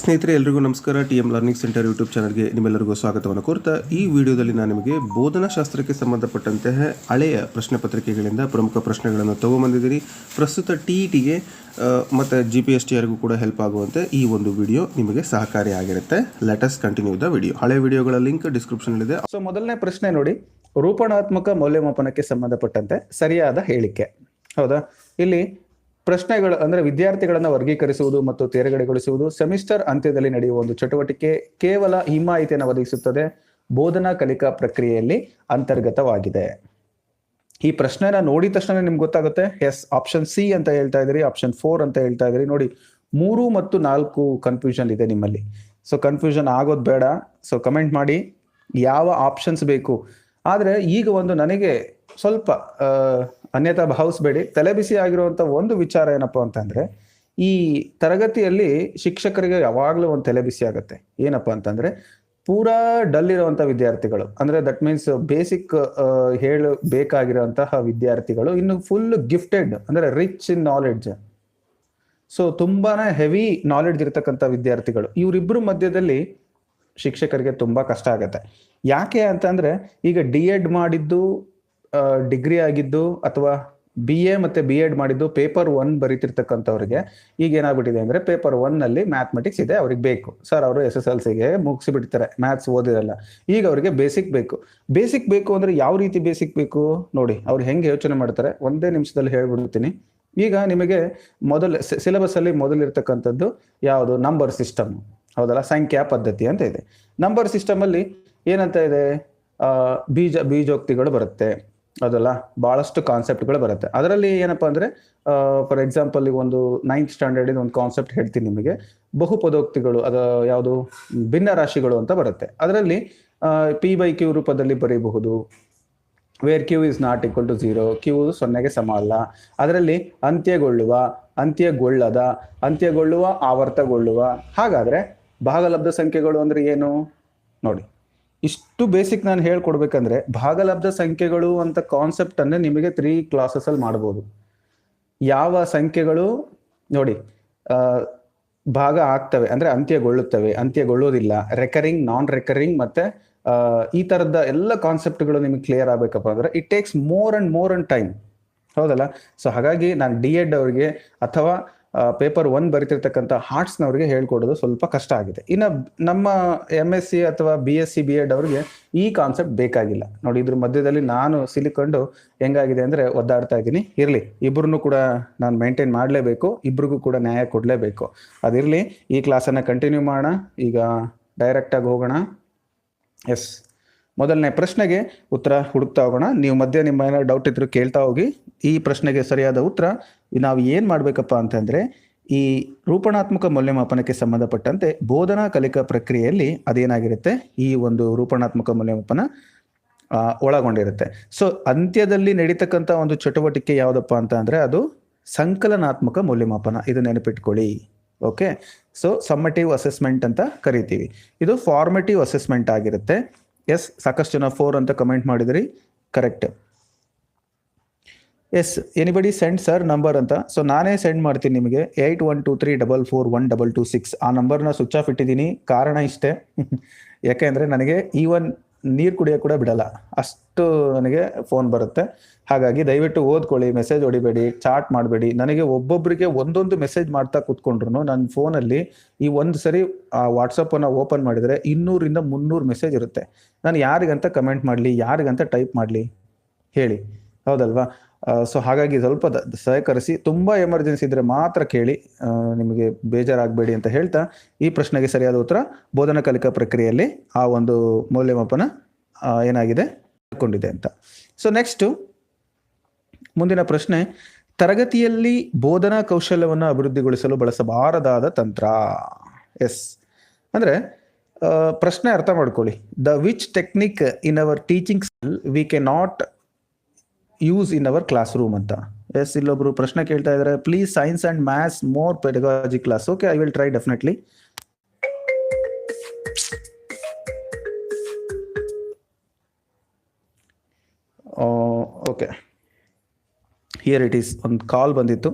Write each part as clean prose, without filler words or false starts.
ಸ್ನೇಹಿತರೆ ಎಲ್ರಿಗೂ ನಮಸ್ಕಾರ. TM ಲರ್ನಿಂಗ್ ಸೆಂಟರ್ ಯೂಟ್ಯೂಬ್ ಚಾನಲ್ಗೆ ನಿಮ್ಮೆಲ್ಲರಿಗೂ ಸ್ವಾಗತವನ್ನು ಕೋರ್ತಾ ಈ ವಿಡಿಯೋದಲ್ಲಿ ನಾನು ನಿಮಗೆ ಬೋಧನಾ ಶಾಸ್ತ್ರಕ್ಕೆ ಸಂಬಂಧಪಟ್ಟಂತಹ ಹಳೆಯ ಪ್ರಶ್ನೆ ಪತ್ರಿಕೆಗಳಿಂದ ಪ್ರಮುಖ ಪ್ರಶ್ನೆಗಳನ್ನು ತಗೊಂಬಂದಿದ್ದೀನಿ. ಪ್ರಸ್ತುತ TETಗೆ ಮತ್ತು GPSTRಗೂ ಕೂಡ ಹೆಲ್ಪ್ ಆಗುವಂತೆ ಈ ಒಂದು ವಿಡಿಯೋ ನಿಮಗೆ ಸಹಕಾರಿಯಾಗಿರುತ್ತೆ. Let us continue the video. ಹಳೆ ವಿಡಿಯೋಗಳ ಲಿಂಕ್ ಡಿಸ್ಕ್ರಿಪ್ಷನಲ್ಲಿದೆ. ಸೊ ಮೊದಲನೇ ಪ್ರಶ್ನೆ ನೋಡಿ, ರೂಪಣಾತ್ಮಕ ಮೌಲ್ಯಮಾಪನಕ್ಕೆ ಸಂಬಂಧಪಟ್ಟಂತೆ ಸರಿಯಾದ ಹೇಳಿಕೆ. ಹೌದಾ? ಇಲ್ಲಿ ಪ್ರಶ್ನೆಗಳು ಅಂದ್ರೆ ವಿದ್ಯಾರ್ಥಿಗಳನ್ನು ವರ್ಗೀಕರಿಸುವುದು ಮತ್ತು ತೇರ್ಗಡೆಗೊಳಿಸುವುದು ಸೆಮಿಸ್ಟರ್ ಅಂತ್ಯದಲ್ಲಿ ನಡೆಯುವ ಒಂದು ಚಟುವಟಿಕೆ, ಕೇವಲ ಈ ಮಾಹಿತಿಯನ್ನು ಒದಗಿಸುತ್ತದೆ, ಬೋಧನಾ ಕಲಿಕಾ ಪ್ರಕ್ರಿಯೆಯಲ್ಲಿ ಅಂತರ್ಗತವಾಗಿದೆ. ಈ ಪ್ರಶ್ನೆನ ನೋಡಿದ ತಕ್ಷಣ ನಿಮ್ಗೆ ಗೊತ್ತಾಗುತ್ತೆ. ಎಸ್, ಆಪ್ಷನ್ ಸಿ ಅಂತ ಹೇಳ್ತಾ ಇದ್ರಿ, ಆಪ್ಷನ್ 4 ಅಂತ ಹೇಳ್ತಾ ಇದ್ರಿ. ನೋಡಿ, 3 ಮತ್ತು 4 ಕನ್ಫ್ಯೂಷನ್ ಇದೆ ನಿಮ್ಮಲ್ಲಿ. ಸೊ ಕನ್ಫ್ಯೂಷನ್ ಆಗೋದು ಬೇಡ. ಸೊ ಕಮೆಂಟ್ ಮಾಡಿ ಯಾವ ಆಪ್ಷನ್ಸ್ ಬೇಕು. ಆದ್ರೆ ಈಗ ಒಂದು ನನಗೆ ಸ್ವಲ್ಪ ಅನ್ಯತಾ ಭಾವಿಸ್ಬೇಡಿ, ತಲೆಬಿಸಿ ಆಗಿರುವಂತ ಒಂದು ವಿಚಾರ ಏನಪ್ಪಾ ಅಂತಂದ್ರೆ, ಈ ತರಗತಿಯಲ್ಲಿ ಶಿಕ್ಷಕರಿಗೆ ಯಾವಾಗ್ಲೂ ಒಂದು ತಲೆಬಿಸಿ ಆಗತ್ತೆ. ಏನಪ್ಪಾ ಅಂತಂದ್ರೆ, ಪೂರಾ ಡಲ್ ಇರುವಂತ ವಿದ್ಯಾರ್ಥಿಗಳು, ಅಂದ್ರೆ ದಟ್ ಮೀನ್ಸ್ ಬೇಸಿಕ್ ಬೇಕಾಗಿರುವಂತಹ ವಿದ್ಯಾರ್ಥಿಗಳು, ಇನ್ನು ಫುಲ್ ಗಿಫ್ಟೆಡ್ ಅಂದ್ರೆ ರಿಚ್ ಇನ್ ನಾಲೆಡ್ಜ್, ಸೊ ತುಂಬಾನೇ ಹೆವಿ ನಾಲೆಡ್ಜ್ ಇರತಕ್ಕಂಥ ವಿದ್ಯಾರ್ಥಿಗಳು, ಇವರಿಬ್ರು ಮಧ್ಯದಲ್ಲಿ ಶಿಕ್ಷಕರಿಗೆ ತುಂಬಾ ಕಷ್ಟ ಆಗತ್ತೆ. ಯಾಕೆ ಅಂತಂದ್ರೆ, ಈಗ DEd ಮಾಡಿದ್ದು, ಡಿಗ್ರಿ ಆಗಿದ್ದು, ಅಥವಾ BA ಮತ್ತೆ B.Ed ಮಾಡಿದ್ದು ಪೇಪರ್ 1 ಬರೀತಿರ್ತಕ್ಕಂಥವ್ರಿಗೆ ಈಗ ಏನಾಗ್ಬಿಟ್ಟಿದೆ ಅಂದ್ರೆ, ಪೇಪರ್ 1 ನಲ್ಲಿ ಮ್ಯಾಥಮೆಟಿಕ್ಸ್ ಇದೆ, ಅವ್ರಿಗೆ ಬೇಕು. ಸರ್ ಅವರು SSLCಗೆ ಮುಗಿಸಿ ಬಿಡ್ತಾರೆ, ಮ್ಯಾಥ್ಸ್ ಓದಿರಲ್ಲ, ಈಗ ಅವರಿಗೆ ಬೇಸಿಕ್ ಬೇಕು. ಬೇಸಿಕ್ ಬೇಕು ಅಂದ್ರೆ ಯಾವ ರೀತಿ ಬೇಸಿಕ್ ಬೇಕು ನೋಡಿ, ಅವ್ರು ಹೆಂಗೆ ಯೋಚನೆ ಮಾಡ್ತಾರೆ ಒಂದೇ ನಿಮಿಷದಲ್ಲಿ ಹೇಳ್ಬಿಡ್ತೀನಿ. ಈಗ ನಿಮಗೆ ಸಿಲೆಬಸ್ ಅಲ್ಲಿ ಮೊದಲಿರ್ತಕ್ಕಂಥದ್ದು ಯಾವುದು? Number system. ಹೌದಲ್ಲ? ಸಂಖ್ಯಾ ಪದ್ಧತಿ ಅಂತ ಇದೆ. ನಂಬರ್ ಸಿಸ್ಟಮ್ ಅಲ್ಲಿ ಏನಂತ ಇದೆ? ಬೀಜೋಕ್ತಿಗಳು ಬರುತ್ತೆ. ಅದಲ್ಲ, ಬಹಳಷ್ಟು ಕಾನ್ಸೆಪ್ಟ್ಗಳು ಬರುತ್ತೆ. ಅದರಲ್ಲಿ ಏನಪ್ಪಾ ಅಂದ್ರೆ, ಫಾರ್ ಎಕ್ಸಾಂಪಲ್ ಈಗ ಒಂದು 9th ಸ್ಟ್ಯಾಂಡರ್ಡ್ ಒಂದು ಕಾನ್ಸೆಪ್ಟ್ ಹೇಳ್ತೀನಿ ನಿಮಗೆ. ಬಹುಪದೋಕ್ತಿಗಳು, ಅದು ಯಾವುದು? ಭಿನ್ನ ರಾಶಿಗಳು ಅಂತ ಬರುತ್ತೆ. ಅದರಲ್ಲಿ P/Q ರೂಪದಲ್ಲಿ ಬರೀಬಹುದು. Where Q is not equal to 0, Q 0ಗೆ ಸಮ ಅಲ್ಲ. ಅದರಲ್ಲಿ ಅಂತ್ಯಗೊಳ್ಳುವ, ಅಂತ್ಯಗೊಳ್ಳದ, ಅಂತ್ಯಗೊಳ್ಳುವ, ಆವರ್ತಗೊಳ್ಳುವ. ಹಾಗಾದ್ರೆ ಭಾಗಲಬ್ಧ ಸಂಖ್ಯೆಗಳು ಅಂದ್ರೆ ಏನು ನೋಡಿ. ಇಷ್ಟು ಬೇಸಿಕ್ ನಾನು ಹೇಳ್ಕೊಡ್ಬೇಕಂದ್ರೆ, ಭಾಗಲಬ್ಧ ಸಂಖ್ಯೆಗಳು ಅಂತ ಕಾನ್ಸೆಪ್ಟ್ ಅನ್ನು ನಿಮಗೆ 3 ಕ್ಲಾಸಸ್ ಅಲ್ಲಿ ಮಾಡ್ಬೋದು. ಯಾವ ಸಂಖ್ಯೆಗಳು ನೋಡಿ ಭಾಗ ಆಗ್ತವೆ ಅಂದ್ರೆ ಅಂತ್ಯಗೊಳ್ಳುತ್ತವೆ, ಅಂತ್ಯಗೊಳ್ಳುವುದಿಲ್ಲ, ರೆಕರಿಂಗ್, ನಾನ್ ರೆಕರಿಂಗ್, ಮತ್ತೆ ಈ ತರದ ಎಲ್ಲ ಕಾನ್ಸೆಪ್ಟ್ಗಳು ನಿಮಗೆ ಕ್ಲಿಯರ್ ಆಗ್ಬೇಕಪ್ಪ ಅಂದ್ರೆ it takes more and time. ಹೌದಲ್ಲ? ಸೊ ಹಾಗಾಗಿ ನಾನು DEd ಅವ್ರಿಗೆ ಅಥವಾ ಪೇಪರ್ 1 ಬರೀತಿರ್ತಕ್ಕಂಥ ಆರ್ಟ್ಸ್ನವ್ರಿಗೆ ಹೇಳ್ಕೊಡೋದು ಸ್ವಲ್ಪ ಕಷ್ಟ ಆಗಿದೆ. ಇನ್ನು ನಮ್ಮ MSc ಅಥವಾ BSc B.Ed ಅವ್ರಿಗೆ ಈ ಕಾನ್ಸೆಪ್ಟ್ ಬೇಕಾಗಿಲ್ಲ. ನೋಡಿ, ಇದ್ರ ಮಧ್ಯದಲ್ಲಿ ನಾನು ಸಿಲಿಕೊಂಡು ಹೆಂಗಾಗಿದೆ ಅಂದ್ರೆ ಒದ್ದಾಡ್ತಾ ಇದ್ದೀನಿ. ಇರ್ಲಿ, ಇಬ್ರು ಕೂಡ ನಾನು ಮೇಂಟೈನ್ ಮಾಡಲೇಬೇಕು, ಇಬ್ರಿಗೂ ಕೂಡ ನ್ಯಾಯ ಕೊಡಲೇಬೇಕು. ಅದಿರಲಿ, ಈ ಕ್ಲಾಸನ್ನು ಕಂಟಿನ್ಯೂ ಮಾಡೋಣ. ಈಗ ಡೈರೆಕ್ಟ್ ಆಗಿ ಹೋಗೋಣ. ಎಸ್, ಮೊದಲನೇ ಪ್ರಶ್ನೆಗೆ ಉತ್ತರ ಹುಡುಕ್ತಾ ಹೋಗೋಣ. ನೀವು ಮಧ್ಯೆ ನಿಮ್ಮ ಏನಾದ್ರು ಡೌಟ್ ಇದ್ರು ಕೇಳ್ತಾ ಹೋಗಿ. ಈ ಪ್ರಶ್ನೆಗೆ ಸರಿಯಾದ ಉತ್ತರ ನಾವು ಏನು ಮಾಡಬೇಕಪ್ಪ ಅಂತಂದ್ರೆ, ಈ ರೂಪಣಾತ್ಮಕ ಮೌಲ್ಯಮಾಪನಕ್ಕೆ ಸಂಬಂಧಪಟ್ಟಂತೆ ಬೋಧನಾ ಕಲಿಕಾ ಪ್ರಕ್ರಿಯೆಯಲ್ಲಿ ಅದೇನಾಗಿರುತ್ತೆ, ಈ ಒಂದು ರೂಪಣಾತ್ಮಕ ಮೌಲ್ಯಮಾಪನ ಒಳಗೊಂಡಿರುತ್ತೆ. ಸೊ ಅಂತ್ಯದಲ್ಲಿ ನಡೀತಕ್ಕಂಥ ಒಂದು ಚಟುವಟಿಕೆ ಯಾವುದಪ್ಪ ಅಂತ ಅಂದ್ರೆ, ಅದು ಸಂಕಲನಾತ್ಮಕ ಮೌಲ್ಯಮಾಪನ. ಇದು ನೆನಪಿಟ್ಕೊಳ್ಳಿ. ಓಕೆ, ಸೊ ಸಮ್ಮಟಿವ್ ಅಸೆಸ್ಮೆಂಟ್ ಅಂತ ಕರಿತೀವಿ. ಇದು ಫಾರ್ಮೇಟಿವ್ ಅಸೆಸ್ಮೆಂಟ್ ಆಗಿರುತ್ತೆ. ಎಸ್, ಸಾಕಷ್ಟು ಜನ 4 ಅಂತ ಕಮೆಂಟ್ ಮಾಡಿದ್ರಿ. Correct. Yes, anybody send sir number ಅಂತ. ಸೊ ನಾನೇ ಸೆಂಡ್ ಮಾಡ್ತೀನಿ ನಿಮಗೆ. 8123441226 ಆ ನಂಬರ್ನ ಸ್ವಿಚ್ ಆಫ್ ಇಟ್ಟಿದ್ದೀನಿ. ಕಾರಣ ಇಷ್ಟೇ, ಯಾಕೆಂದ್ರೆ ನನಗೆ ಈವನ್ ನೀರು ಕುಡಿಯೋಕೆ ಕೂಡ ಬಿಡಲ್ಲ, ಅಷ್ಟು ನನಗೆ ಫೋನ್ ಬರುತ್ತೆ. ಹಾಗಾಗಿ ದಯವಿಟ್ಟು ಓದ್ಕೊಳ್ಳಿ, ಮೆಸೇಜ್ ಹೊಡಿಬೇಡಿ, ಚಾಟ್ ಮಾಡಬೇಡಿ. ನನಗೆ ಒಬ್ಬೊಬ್ಬರಿಗೆ ಒಂದೊಂದು ಮೆಸೇಜ್ ಮಾಡ್ತಾ ಕೂತ್ಕೊಂಡ್ರು ನನ್ನ ಫೋನಲ್ಲಿ ಈ ಒಂದು ಸರಿ ವಾಟ್ಸಪ್ಪನ್ನು ಓಪನ್ ಮಾಡಿದರೆ 200 ಇಂದ 300 ಮೆಸೇಜ್ ಇರುತ್ತೆ. ನಾನು ಯಾರಿಗಂತ ಕಮೆಂಟ್ ಮಾಡಲಿ, ಯಾರಿಗಂತ ಟೈಪ್ ಮಾಡಲಿ ಹೇಳಿ? ಹೌದಲ್ವಾ? ಸೊ ಹಾಗಾಗಿ ಸ್ವಲ್ಪ ಸಹಕರಿಸಿ. ತುಂಬಾ ಎಮರ್ಜೆನ್ಸಿ ಇದ್ರೆ ಮಾತ್ರ ಕೇಳಿ, ನಿಮಗೆ ಬೇಜಾರಾಗಬೇಡಿ ಅಂತ ಹೇಳ್ತಾ, ಈ ಪ್ರಶ್ನೆಗೆ ಸರಿಯಾದ ಉತ್ತರ ಬೋಧನಾ ಕಲಿಕಾ ಪ್ರಕ್ರಿಯೆಯಲ್ಲಿ ಆ ಒಂದು ಮೌಲ್ಯಮಾಪನ ಏನಾಗಿದೆ ಕೊಂಡಿದೆ ಅಂತ. ಸೊ ನೆಕ್ಸ್ಟ್ ಮುಂದಿನ ಪ್ರಶ್ನೆ, ತರಗತಿಯಲ್ಲಿ ಬೋಧನಾ ಕೌಶಲ್ಯವನ್ನು ಅಭಿವೃದ್ಧಿಗೊಳಿಸಲು ಬಳಸಬಾರದಾದ ತಂತ್ರ. ಎಸ್ ಅಂದ್ರೆ ಪ್ರಶ್ನೆ ಅರ್ಥ ಮಾಡ್ಕೊಳ್ಳಿ. The which technique in our teaching skill we can not use in our classroom ಅಂತ. ಎಸ್, ಇಲ್ಲೊಬ್ರು ಪ್ರಶ್ನೆ ಕೇಳ್ತಾ ಇದ್ದಾರೆ, please science and maths more pedagogy class. Okay, I will try definitely. Okay, here it is. ಒಂದು call ಬಂದಿತ್ತು,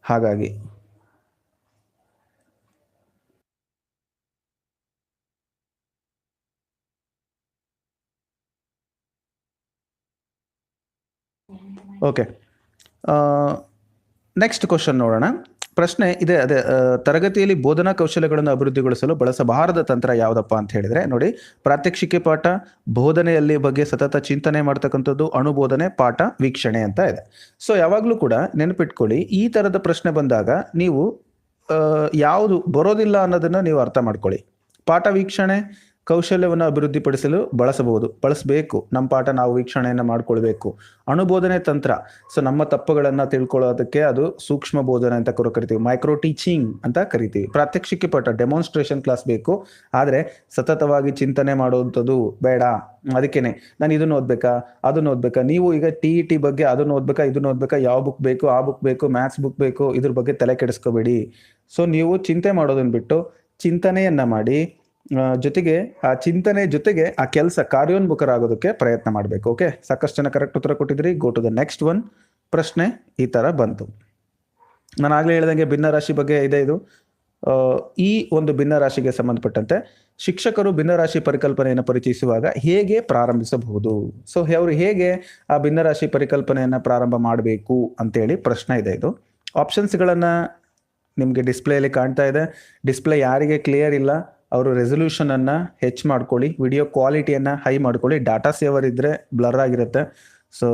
ಹಾಗಾಗಿ okay, next question ನೋಡೋಣ. ಪ್ರಶ್ನೆ ಇದೆ, ಅದೇ ತರಗತಿಯಲ್ಲಿ ಬೋಧನಾ ಕೌಶಲ್ಯಗಳನ್ನು ಅಭಿವೃದ್ಧಿಗೊಳಿಸಲು ಬಳಸಬಾರದ ತಂತ್ರ ಯಾವುದಪ್ಪ ಅಂತ ಹೇಳಿದ್ರೆ ನೋಡಿ, ಪ್ರಾತ್ಯಕ್ಷಿಕೆ ಪಾಠ, ಬೋಧನೆಯಲ್ಲಿ ಬಗ್ಗೆ ಸತತ ಚಿಂತನೆ ಮಾಡ್ತಕ್ಕಂಥದ್ದು, ಅನುಬೋಧನೆ, ಪಾಠ ವೀಕ್ಷಣೆ ಅಂತ ಇದೆ. ಸೊ ಯಾವಾಗಲೂ ಕೂಡ ನೆನಪಿಟ್ಕೊಳ್ಳಿ, ಈ ಥರದ ಪ್ರಶ್ನೆ ಬಂದಾಗ ನೀವು ಯಾವುದು ಬರೋದಿಲ್ಲ ಅನ್ನೋದನ್ನು ನೀವು ಅರ್ಥ ಮಾಡ್ಕೊಳ್ಳಿ. ಪಾಠ ವೀಕ್ಷಣೆ ಕೌಶಲ್ಯವನ್ನು ಅಭಿವೃದ್ಧಿಪಡಿಸಲು ಬಳಸಬೇಕು. ನಮ್ಮ ಪಾಠ ನಾವು ವೀಕ್ಷಣೆಯನ್ನು ಮಾಡ್ಕೊಳ್ಬೇಕು. ಅನುಬೋಧನೆ ತಂತ್ರ, ಸೊ ನಮ್ಮ ತಪ್ಪುಗಳನ್ನು ತಿಳ್ಕೊಳ್ಳೋದಕ್ಕೆ ಅದು ಸೂಕ್ಷ್ಮ ಬೋಧನೆ ಅಂತ ಕರಿತೀವಿ, ಮೈಕ್ರೋ ಟೀಚಿಂಗ್ ಅಂತ ಕರಿತೀವಿ. ಪ್ರಾತ್ಯಕ್ಷಿಕೆ ಪಾಠ, ಡೆಮಾನ್ಸ್ಟ್ರೇಷನ್ ಕ್ಲಾಸ್ ಬೇಕು, ಆದರೆ ಸತತವಾಗಿ ಚಿಂತನೆ ಮಾಡುವಂಥದ್ದು ಬೇಡ. ಅದಕ್ಕೇನೆ ನಾನು ಇದನ್ನು ಓದ್ಬೇಕಾ ಅದನ್ನು ಓದ್ಬೇಕಾ, ನೀವು ಈಗ TET ಬಗ್ಗೆ ಅದನ್ನು ಓದ್ಬೇಕಾ ಇದನ್ನು ಓದ್ಬೇಕಾ, ಯಾವ ಬುಕ್ ಬೇಕು ಆ ಬುಕ್ ಬೇಕು, ಮ್ಯಾಥ್ಸ್ ಬುಕ್ ಬೇಕು, ಇದ್ರ ಬಗ್ಗೆ ತಲೆ ಕೆಡಿಸ್ಕೋಬೇಡಿ. ಸೊ ನೀವು ಚಿಂತೆ ಮಾಡೋದನ್ನ ಬಿಟ್ಟು ಚಿಂತನೆಯನ್ನ ಮಾಡಿ, ಜೊತೆಗೆ ಆ ಚಿಂತನೆ ಜೊತೆಗೆ ಆ ಕೆಲಸ ಕಾರ್ಯೋನ್ಮುಖರಾಗೋದಕ್ಕೆ ಪ್ರಯತ್ನ ಮಾಡಬೇಕು. ಓಕೆ, ಸಾಕಷ್ಟು ಜನ ಕರೆಕ್ಟ್ ಉತ್ತರ ಕೊಟ್ಟಿದ್ರಿ. Go to the next one. ಪ್ರಶ್ನೆ ಈ ತರ ಬಂತು. ನಾನು ಆಗ್ಲೇ ಹೇಳ್ದಂಗೆ ಭಿನ್ನ ರಾಶಿ ಬಗ್ಗೆ ಇದೆ ಇದು. ಈ ಒಂದು ಭಿನ್ನ ರಾಶಿಗೆ ಸಂಬಂಧಪಟ್ಟಂತೆ ಶಿಕ್ಷಕರು ಭಿನ್ನ ರಾಶಿ ಪರಿಕಲ್ಪನೆಯನ್ನು ಪರಿಚಯಿಸುವಾಗ ಹೇಗೆ ಪ್ರಾರಂಭಿಸಬಹುದು? ಸೊ ಅವರು ಹೇಗೆ ಆ ಭಿನ್ನ ರಾಶಿ ಪರಿಕಲ್ಪನೆಯನ್ನ ಪ್ರಾರಂಭ ಮಾಡಬೇಕು ಅಂತೇಳಿ ಪ್ರಶ್ನೆ ಇದೆ ಇದು. ಆಪ್ಷನ್ಸ್ಗಳನ್ನ ನಿಮಗೆ ಡಿಸ್ಪ್ಲೇಯಲ್ಲಿ ಕಾಣ್ತಾ ಇದೆ. ಡಿಸ್ಪ್ಲೇ ಯಾರಿಗೆ ಕ್ಲಿಯರ್ ಇಲ್ಲ ಅವರು ರೆಸೊಲ್ಯೂಷನ್ ಅನ್ನ ಹೆಚ್ಚು ಮಾಡ್ಕೊಳ್ಳಿ, ವಿಡಿಯೋ ಕ್ವಾಲಿಟಿಯನ್ನ ಹೈ ಮಾಡ್ಕೊಳ್ಳಿ. ಡಾಟಾ ಸೇವರ್ ಇದ್ರೆ ಬ್ಲರ್ ಆಗಿರುತ್ತೆ. So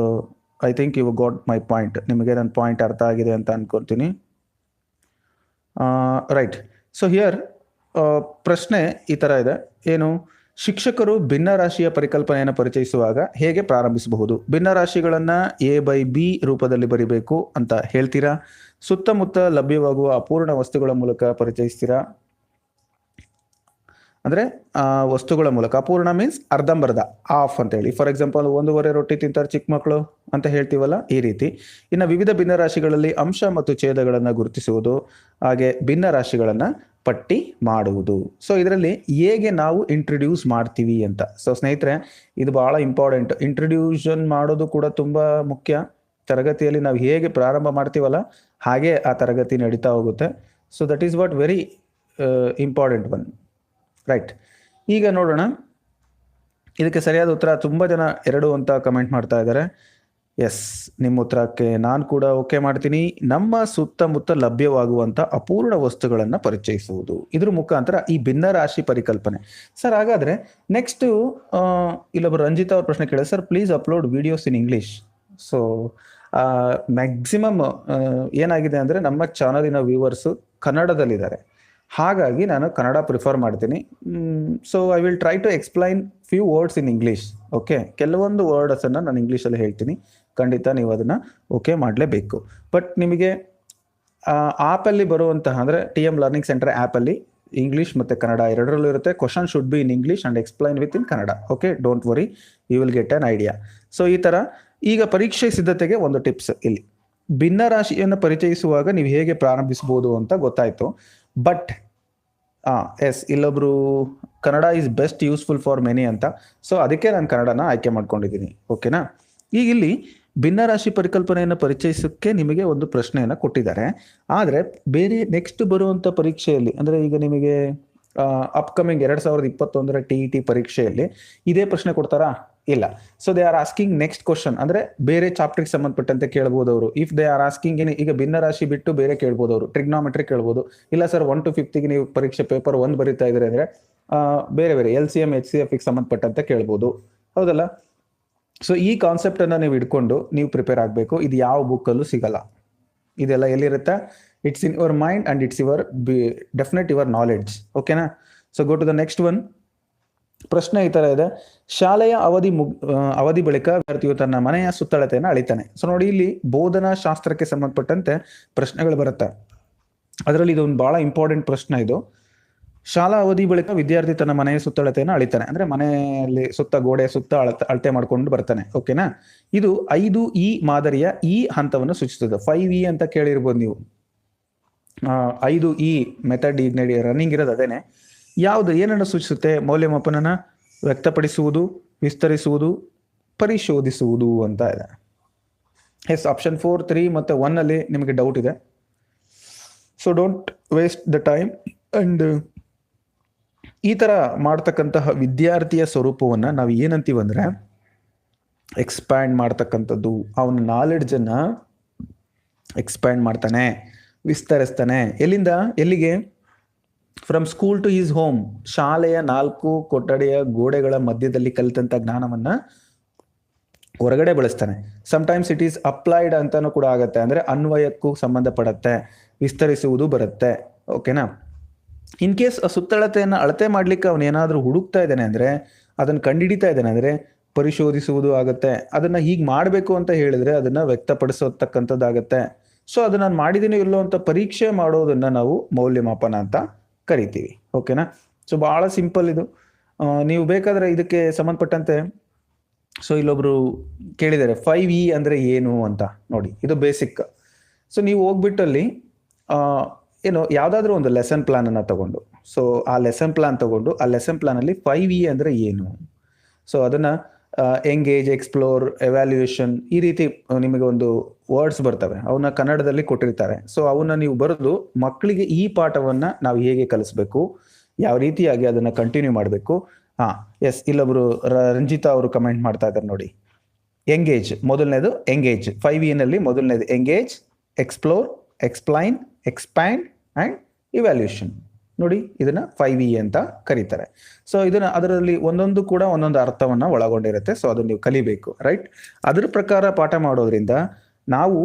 I think you got my point. ನಿಮಗೆ ನನ್ನ ಪಾಯಿಂಟ್ ಅರ್ಥ ಆಗಿದೆ ಅಂತ ಅನ್ಕೊಳ್ತೀನಿ. ರೈಟ್. ಸೊ ಹಿಯರ್ ಪ್ರಶ್ನೆ ಈ ತರ ಇದೆ, ಏನು? ಶಿಕ್ಷಕರು ಭಿನ್ನ ರಾಶಿಯ ಪರಿಕಲ್ಪನೆಯನ್ನು ಪರಿಚಯಿಸುವಾಗ ಹೇಗೆ ಪ್ರಾರಂಭಿಸಬಹುದು? ಭಿನ್ನ ರಾಶಿಗಳನ್ನ A/B ರೂಪದಲ್ಲಿ ಬರಿಬೇಕು ಅಂತ ಹೇಳ್ತೀರಾ? ಸುತ್ತಮುತ್ತ ಲಭ್ಯವಾಗುವ ಅಪೂರ್ಣ ವಸ್ತುಗಳ ಮೂಲಕ ಪರಿಚಯಿಸ್ತೀರಾ? ಅಂದ್ರೆ ವಸ್ತುಗಳ ಮೂಲಕ. ಅಪೂರ್ಣ ಮೀನ್ಸ್ ಅರ್ಧಂಬರ್ಧ, ಆಫ್ ಅಂತ ಹೇಳಿ. ಫಾರ್ ಎಕ್ಸಾಂಪಲ್ 1.5 ರೊಟ್ಟಿ ತಿಂತಾರೆ ಚಿಕ್ಕ ಮಕ್ಕಳು ಅಂತ ಹೇಳ್ತೀವಲ್ಲ, ಈ ರೀತಿ. ಇನ್ನು ವಿವಿಧ ಭಿನ್ನ ರಾಶಿಗಳಲ್ಲಿ ಅಂಶ ಮತ್ತು ಛೇದಗಳನ್ನ ಗುರುತಿಸುವುದು, ಹಾಗೆ ಭಿನ್ನ ರಾಶಿಗಳನ್ನ ಪಟ್ಟಿ ಮಾಡುವುದು. ಸೊ ಇದರಲ್ಲಿ ಹೇಗೆ ನಾವು ಇಂಟ್ರೊಡ್ಯೂಸ್ ಮಾಡ್ತೀವಿ ಅಂತ. ಸೊ ಸ್ನೇಹಿತರೆ, ಇದು ಬಹಳ ಇಂಪಾರ್ಟೆಂಟ್. ಇಂಟ್ರೊಡ್ಯೂಷನ್ ಮಾಡೋದು ಕೂಡ ತುಂಬಾ ಮುಖ್ಯ. ತರಗತಿಯಲ್ಲಿ ನಾವು ಹೇಗೆ ಪ್ರಾರಂಭ ಮಾಡ್ತೀವಲ್ಲ ಹಾಗೆ ಆ ತರಗತಿ ನಡೀತಾ ಹೋಗುತ್ತೆ. So that is what very important one. Right. ಈಗ ನೋಡೋಣ, ಇದಕ್ಕೆ ಸರಿಯಾದ ಉತ್ತರ ತುಂಬ ಜನ 2 ಅಂತ ಕಮೆಂಟ್ ಮಾಡ್ತಾ ಇದ್ದಾರೆ. ಎಸ್, ನಿಮ್ಮ ಉತ್ತರಕ್ಕೆ ನಾನು ಕೂಡ ಓಕೆ ಮಾಡ್ತೀನಿ. ನಮ್ಮ ಸುತ್ತಮುತ್ತ ಲಭ್ಯವಾಗುವಂಥ ಅಪೂರ್ಣ ವಸ್ತುಗಳನ್ನು ಪರಿಚಯಿಸುವುದು, ಇದ್ರ ಮುಖಾಂತರ ಈ ಭಿನ್ನ ರಾಶಿ ಪರಿಕಲ್ಪನೆ. ಸರ್ ಹಾಗಾದ್ರೆ ನೆಕ್ಸ್ಟ್ ಇಲ್ಲೊಬ್ಬರು ರಂಜಿತಾ ಅವ್ರ ಪ್ರಶ್ನೆ ಕೇಳಿದ್ರೆ, sir please upload videos in English. So maximum ಏನಾಗಿದೆ ಅಂದರೆ ನಮ್ಮ ಚಾನಲಿನ ವ್ಯೂವರ್ಸು ಕನ್ನಡದಲ್ಲಿದ್ದಾರೆ, ಹಾಗಾಗಿ ನಾನು ಕನ್ನಡ ಪ್ರಿಫರ್ ಮಾಡ್ತೀನಿ. So I will try to explain few words in English. Okay, ಕೆಲವೊಂದು ವರ್ಡ್ಸನ್ನು ನಾನು ಇಂಗ್ಲೀಷಲ್ಲಿ ಹೇಳ್ತೀನಿ, ಖಂಡಿತ ನೀವು ಅದನ್ನು ಓಕೆ ಮಾಡಲೇಬೇಕು. ಬಟ್ ನಿಮಗೆ ಆ್ಯಪಲ್ಲಿ ಬರುವಂತಹ ಅಂದರೆ TM ಲರ್ನಿಂಗ್ ಸೆಂಟರ್ ಆ್ಯಪಲ್ಲಿ ಇಂಗ್ಲೀಷ್ ಮತ್ತು ಕನ್ನಡ ಎರಡರಲ್ಲೂ ಇರುತ್ತೆ. Question should be in English and explain with in Kannada. Okay, don't worry, you will get an idea. So ಈ ಥರ ಈಗ ಪರೀಕ್ಷೆ ಸಿದ್ಧತೆಗೆ ಒಂದು ಟಿಪ್ಸ್ ಇಲ್ಲಿ. ಭಿನ್ನ ರಾಶಿಯನ್ನು ಪರಿಚಯಿಸುವಾಗ ನೀವು ಹೇಗೆ ಪ್ರಾರಂಭಿಸಬಹುದು ಅಂತ ಗೊತ್ತಾಯ್ತು. ಬಟ್ ಎಸ್, ಇಲ್ಲೊಬ್ರು Kannada is best useful for many ಅಂತ. ಸೊ ಅದಕ್ಕೆ ನಾನು ಕನ್ನಡನ ಆಯ್ಕೆ ಮಾಡ್ಕೊಂಡಿದ್ದೀನಿ. ಓಕೆನಾ? ಈಗ ಇಲ್ಲಿ ಭಿನ್ನ ರಾಶಿ ಪರಿಕಲ್ಪನೆಯನ್ನು ಪರಿಚಯಿಸೋಕ್ಕೆ ನಿಮಗೆ ಒಂದು ಪ್ರಶ್ನೆಯನ್ನು ಕೊಟ್ಟಿದ್ದಾರೆ. ಆದರೆ ಬೇರೆ ನೆಕ್ಸ್ಟ್ ಬರುವಂಥ ಪರೀಕ್ಷೆಯಲ್ಲಿ, ಅಂದರೆ ಈಗ ನಿಮಗೆ ಅಪ್ಕಮಿಂಗ್ 2021 TET ಪರೀಕ್ಷೆಯಲ್ಲಿ ಇದೇ ಪ್ರಶ್ನೆ ಕೊಡ್ತಾರಾ? ಇಲ್ಲ. So they are asking next question, ಅಂದ್ರೆ ಬೇರೆ ಚಾಪ್ಟರ್ಗೆ ಸಂಬಂಧಪಟ್ಟಂತೆ ಕೇಳ್ಬೋದು ಅವರು. ಇಫ್ ದೇ ಆರ್ ಆಸ್ಕಿಂಗ್ ಈಗ ಭಿನ್ನ ರಾಶಿ ಬಿಟ್ಟು ಬೇರೆ ಕೇಳ್ಬೋದು ಅವರು, ಟ್ರಿಗ್ನಾಮೆಟ್ರಿ ಕೇಳ್ಬೋದು. ಇಲ್ಲ ಸರ್ 1 to 5ಗೆ ನೀವು ಪರೀಕ್ಷೆ ಪೇಪರ್ 1 ಬರೀತಾ ಇದ್ರೆ ಅಂದ್ರೆ ಬೇರೆ ಬೇರೆ LCM HCF ಸಂಬಂಧಪಟ್ಟಂತೆ ಕೇಳ್ಬೋದು, ಹೌದಲ್ಲ? ಸೊ ಈ ಕಾನ್ಸೆಪ್ಟ್ ಅನ್ನ ನೀವು ಇಟ್ಕೊಂಡು ನೀವು ಪ್ರಿಪೇರ್ ಆಗಬೇಕು. ಇದು ಯಾವ ಬುಕ್ಕಲ್ಲೂ ಸಿಗಲ್ಲ. ಇದೆಲ್ಲ ಎಲ್ಲಿರುತ್ತೆ? It's in your mind and it's your definite your knowledge. ಓಕೆನಾ? So go to the next one. ಪ್ರಶ್ನೆ ಈ ತರ ಇದೆ, ಶಾಲೆಯ ಅವಧಿ ಬಳಿಕ ವಿದ್ಯಾರ್ಥಿಯು ತನ್ನ ಮನೆಯ ಸುತ್ತಳತೆಯನ್ನು ಅಳಿತಾನೆ. ಸೊ ನೋಡಿ, ಇಲ್ಲಿ ಬೋಧನಾ ಶಾಸ್ತ್ರಕ್ಕೆ ಸಂಬಂಧಪಟ್ಟಂತೆ ಪ್ರಶ್ನೆಗಳು ಬರುತ್ತೆ. ಅದರಲ್ಲಿ ಇದೊಂದು ಬಹಳ ಇಂಪಾರ್ಟೆಂಟ್ ಪ್ರಶ್ನೆ ಇದು. ಶಾಲಾ ಅವಧಿ ಬಳಿಕ ವಿದ್ಯಾರ್ಥಿ ತನ್ನ ಮನೆಯ ಸುತ್ತಳತೆಯನ್ನು ಅಳಿತಾನೆ, ಅಂದ್ರೆ ಮನೆಯಲ್ಲಿ ಸುತ್ತ ಗೋಡೆ ಸುತ್ತ ಅಳತೆ ಮಾಡ್ಕೊಂಡು ಬರ್ತಾನೆ. ಓಕೆನಾ? ಇದು 5E ಮಾದರಿಯ ಈ ಹಂತವನ್ನು ಸೂಚಿಸುತ್ತದೆ. 5E ಅಂತ ಕೇಳಿರ್ಬೋದು ನೀವು. 5E ಮೆಥಡ್ ಈಗ ರನ್ನಿಂಗ್ ಇರೋದು ಅದೇನೆ. ಯಾವುದು ಏನನ್ನು ಸೂಚಿಸುತ್ತೆ? ಮೌಲ್ಯಮಾಪನನ, ವ್ಯಕ್ತಪಡಿಸುವುದು, ವಿಸ್ತರಿಸುವುದು, ಪರಿಶೋಧಿಸುವುದು ಅಂತ ಇದೆ. ಎಸ್, ಆಪ್ಷನ್ 4, 3 ಮತ್ತು 1 ಅಲ್ಲಿ ನಿಮಗೆ ಡೌಟ್ ಇದೆ. So don't waste the time. And ಈ ತರ ಮಾಡ್ತಕ್ಕಂತಹ ವಿದ್ಯಾರ್ಥಿಯ ಸ್ವರೂಪವನ್ನ ನಾವು ಏನಂತೀವಂದ್ರೆ ಎಕ್ಸ್ಪ್ಯಾಂಡ್ ಮಾಡ್ತಕ್ಕಂಥದ್ದು, ಅವನ ನಾಲೆಡ್ಜನ್ನು ಎಕ್ಸ್ಪ್ಯಾಂಡ್ ಮಾಡ್ತಾನೆ, ವಿಸ್ತರಿಸ್ತಾನೆ. ಎಲ್ಲಿಂದ ಎಲ್ಲಿಗೆ? From school to is home. ಶಾಲೆಯ 4 ಕೊಠಡಿಯ ಗೋಡೆಗಳ ಮಧ್ಯದಲ್ಲಿ ಕಲಿತಂಥ ಜ್ಞಾನವನ್ನು ಹೊರಗಡೆ ಬಳಸ್ತಾನೆ. ಸಮ್ಟೈಮ್ಸ್ ಇಟ್ ಈಸ್ ಅಪ್ಲೈಡ್ ಅಂತಾನು ಕೂಡ ಆಗುತ್ತೆ, ಅಂದರೆ ಅನ್ವಯಕ್ಕೂ ಸಂಬಂಧಪಡುತ್ತೆ, ವಿಸ್ತರಿಸುವುದು ಬರುತ್ತೆ. ಓಕೆನಾ? ಇನ್ ಕೇಸ್ ಸುತ್ತಳತೆಯನ್ನು ಅಳತೆ ಮಾಡ್ಲಿಕ್ಕೆ ಅವನೇನಾದರೂ ಹುಡುಕ್ತಾ ಇದ್ದಾನೆ ಅಂದರೆ, ಅದನ್ನು ಕಂಡುಹಿಡಿತಾ ಇದ್ದಾನೆ ಅಂದರೆ ಪರಿಶೋಧಿಸುವುದು ಆಗುತ್ತೆ. ಅದನ್ನು ಹೀಗೆ ಮಾಡಬೇಕು ಅಂತ ಹೇಳಿದ್ರೆ ಅದನ್ನು ವ್ಯಕ್ತಪಡಿಸತಕ್ಕಂಥದ್ದಾಗತ್ತೆ. ಸೊ ಅದು ನಾನು ಮಾಡಿದ್ದೀನಿ ಇಲ್ಲೋ ಅಂತ ಪರೀಕ್ಷೆ ಮಾಡೋದನ್ನು ನಾವು ಮೌಲ್ಯಮಾಪನ ಅಂತ ಕರಿತೀವಿ. ಓಕೆನಾ? ಸೊ ಭಾಳ ಸಿಂಪಲ್ ಇದು. ನೀವು ಬೇಕಾದರೆ ಇದಕ್ಕೆ ಸಂಬಂಧಪಟ್ಟಂತೆ, ಸೊ ಇಲ್ಲೊಬ್ರು ಕೇಳಿದ್ದಾರೆ 5E ಅಂದರೆ ಏನು ಅಂತ. ನೋಡಿ, ಇದು ಬೇಸಿಕ್. ಸೊ ನೀವು ಹೋಗ್ಬಿಟ್ಟಲ್ಲಿ ಯಾವುದಾದ್ರೂ ಒಂದು ಲೆಸನ್ ಪ್ಲಾನನ್ನು ತಗೊಂಡು, ಸೊ ಆ ಲೆಸನ್ ಪ್ಲಾನ್ ತಗೊಂಡು ಆ ಲೆಸನ್ ಪ್ಲಾನಲ್ಲಿ 5E ಅಂದರೆ ಏನು, ಸೊ ಅದನ್ನು ಎಂಗೇಜ್, ಎಕ್ಸ್ಪ್ಲೋರ್, ಎವ್ಯಾಲ್ಯೂಯೇಷನ್, ಈ ರೀತಿ ನಿಮಗೆ ಒಂದು ವರ್ಡ್ಸ್ ಬರ್ತವೆ, ಅವನ್ನ ಕನ್ನಡದಲ್ಲಿ ಕೊಟ್ಟಿರ್ತಾರೆ. ಸೊ ಅವನ್ನ ನೀವು ಬರೆದು ಮಕ್ಕಳಿಗೆ ಈ ಪಾಠವನ್ನು ನಾವು ಹೇಗೆ ಕಲಿಸ್ಬೇಕು, ಯಾವ ರೀತಿಯಾಗಿ ಅದನ್ನು ಕಂಟಿನ್ಯೂ ಮಾಡಬೇಕು. ಎಸ್, ಇಲ್ಲೊಬ್ರು ರಂಜಿತಾ ಅವರು ಕಮೆಂಟ್ ಮಾಡ್ತಾ ಇದ್ದಾರೆ ನೋಡಿ. ಎಂಗೇಜ್ ಮೊದಲನೇದು, ಎಂಗೇಜ್ 5E ಮೊದಲನೇದು engage, explore, explain, expand and evaluation. ನೋಡಿ, ಇದನ್ನ 5E ಅಂತ ಕರೀತಾರೆ. ಸೊ ಇದನ್ನ ಅದರಲ್ಲಿ ಒಂದೊಂದು ಕೂಡ ಒಂದೊಂದು ಅರ್ಥವನ್ನ ಒಳಗೊಂಡಿರುತ್ತೆ. ಸೊ ಅದನ್ನ ನೀವು ಕಲಿಬೇಕು, ರೈಟ್? ಅದ್ರ ಪ್ರಕಾರ ಪಾಠ ಮಾಡೋದ್ರಿಂದ ನಾವು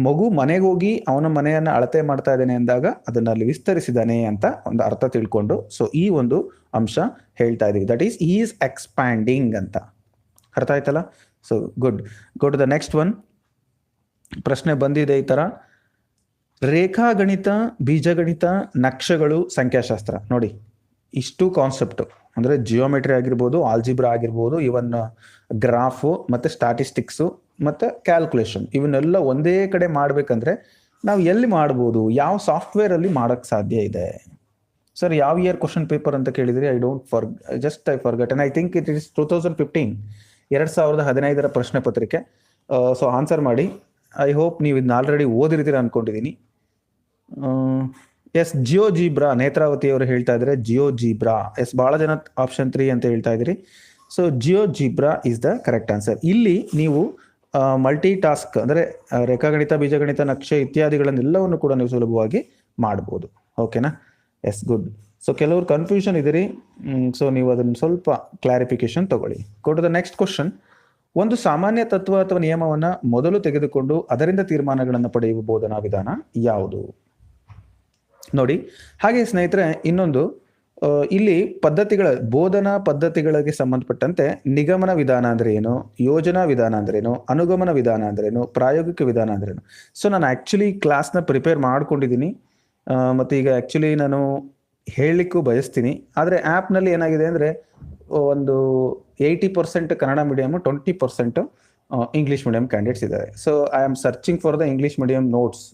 ಮಗು ಮನೆಗೆ ಹೋಗಿ ಅವನ ಮನೆಯನ್ನ ಅಳತೆ ಮಾಡ್ತಾ ಇದ್ದಾನೆ ಅಂದಾಗ ಅದನ್ನ ಅಲ್ಲಿ ವಿಸ್ತರಿಸಿದಾನೆ ಅಂತ ಒಂದು ಅರ್ಥ ತಿಳ್ಕೊಂಡು, ಸೊ ಈ ಒಂದು ಅಂಶ ಹೇಳ್ತಾ ಇದೀವಿ. ದಟ್ ಈಸ್ ಈಸ್ ಎಕ್ಸ್ಪ್ಯಾಂಡಿಂಗ್ ಅಂತ. ಅರ್ಥ ಆಯ್ತಲ್ಲ? So good. Go to the next one. ಪ್ರಶ್ನೆ ಬಂದಿದೆ ಈ ತರ: ರೇಖಾಗಣಿತ, ಬೀಜಗಣಿತ, ನಕ್ಷೆಗಳು, ಸಂಖ್ಯಾಶಾಸ್ತ್ರ. ನೋಡಿ, ಇಷ್ಟು ಕಾನ್ಸೆಪ್ಟು ಅಂದರೆ ಜಿಯೋಮೆಟ್ರಿ ಆಗಿರ್ಬೋದು, ಆಲ್ಜಿಬ್ರಾ ಆಗಿರ್ಬೋದು, ಇವನ್ ಗ್ರಾಫು ಮತ್ತು ಸ್ಟಾಟಿಸ್ಟಿಕ್ಸು ಮತ್ತು ಕ್ಯಾಲ್ಕುಲೇಷನ್, ಇವನ್ನೆಲ್ಲ ಒಂದೇ ಕಡೆ ಮಾಡಬೇಕಂದ್ರೆ ನಾವು ಎಲ್ಲಿ ಮಾಡ್ಬೋದು, ಯಾವ ಸಾಫ್ಟ್ವೇರಲ್ಲಿ ಮಾಡೋಕ್ಕೆ ಸಾಧ್ಯ ಇದೆ? ಸರ್, ಯಾವ ಇಯರ್ ಕ್ವಶನ್ ಪೇಪರ್ ಅಂತ ಕೇಳಿದ್ರಿ? I forgotten. I think it is 2015, 2015 ಪ್ರಶ್ನೆ ಪತ್ರಿಕೆ. ಸೊ ಆನ್ಸರ್ ಮಾಡಿ. ಐ ಹೋಪ್ ನೀವು ಇದನ್ನ ಆಲ್ರೆಡಿ ಓದಿರ್ತೀರ ಅನ್ಕೊಂಡಿದ್ದೀನಿ. ಎಸ್, ಜಿಯೋಜಿಬ್ರಾ, ನೇತ್ರಾವತಿ ಅವರು ಹೇಳ್ತಾ ಇದ್ದಾರೆ ಜಿಯೋಜಿಬ್ರಾ. ಎಸ್, ಬಹಳ ಜನ ಆಪ್ಷನ್ 3 ಅಂತ ಹೇಳ್ತಾ ಇದ್ದೀರಿ. So GeoGebra is the correct answer. ಇಲ್ಲಿ ನೀವು ಮಲ್ಟಿ ಟಾಸ್ಕ್ ಅಂದರೆ ರೇಖಾಗಣಿತ, ಬೀಜಗಣಿತ, ನಕ್ಷೆ ಇತ್ಯಾದಿಗಳನ್ನೆಲ್ಲವನ್ನು ಕೂಡ ನೀವು ಸುಲಭವಾಗಿ ಮಾಡ್ಬೋದು. ಓಕೆನಾ? Yes, good. ಸೊ ಕೆಲವರು ಕನ್ಫ್ಯೂಷನ್ ಇದ್ದೀರಿ, ಸೊ ನೀವು ಅದನ್ನು ಸ್ವಲ್ಪ ಕ್ಲಾರಿಫಿಕೇಶನ್ ತಗೊಳ್ಳಿ. Go to the next question. ಒಂದು ಸಾಮಾನ್ಯ ತತ್ವ ಅಥವಾ ನಿಯಮವನ್ನು ಮೊದಲು ತೆಗೆದುಕೊಂಡು ಅದರಿಂದ ತೀರ್ಮಾನಗಳನ್ನು ಪಡೆಯುವ ಬೋಧನಾ ವಿಧಾನ ಯಾವುದು? ನೋಡಿ, ಹಾಗೆ ಸ್ನೇಹಿತರೆ, ಇನ್ನೊಂದು ಇಲ್ಲಿ ಪದ್ಧತಿಗಳ ಬೋಧನಾ ಪದ್ಧತಿಗಳಿಗೆ ಸಂಬಂಧಪಟ್ಟಂತೆ ನಿಗಮನ ವಿಧಾನ ಅಂದ್ರೆ ಏನು, ಯೋಜನಾ ವಿಧಾನ ಅಂದ್ರೇನು, ಅನುಗಮನ ವಿಧಾನ ಅಂದ್ರೇನು, ಪ್ರಾಯೋಗಿಕ ವಿಧಾನ ಅಂದ್ರೇನು. ಸೊ ನಾನು ಆ್ಯಕ್ಚುಲಿ ಕ್ಲಾಸ್ನ ಪ್ರಿಪೇರ್ ಮಾಡ್ಕೊಂಡಿದ್ದೀನಿ, ಮತ್ತು ಈಗ ಆ್ಯಕ್ಚುಲಿ ನಾನು ಹೇಳಲಿಕ್ಕೂ ಬಯಸ್ತೀನಿ. ಆದರೆ ಆ್ಯಪ್ನಲ್ಲಿ ಏನಾಗಿದೆ ಅಂದರೆ ಒಂದು 80% Kannada medium, 20% English medium candidates ಇದ್ದಾರೆ. So I am searching for the English medium notes.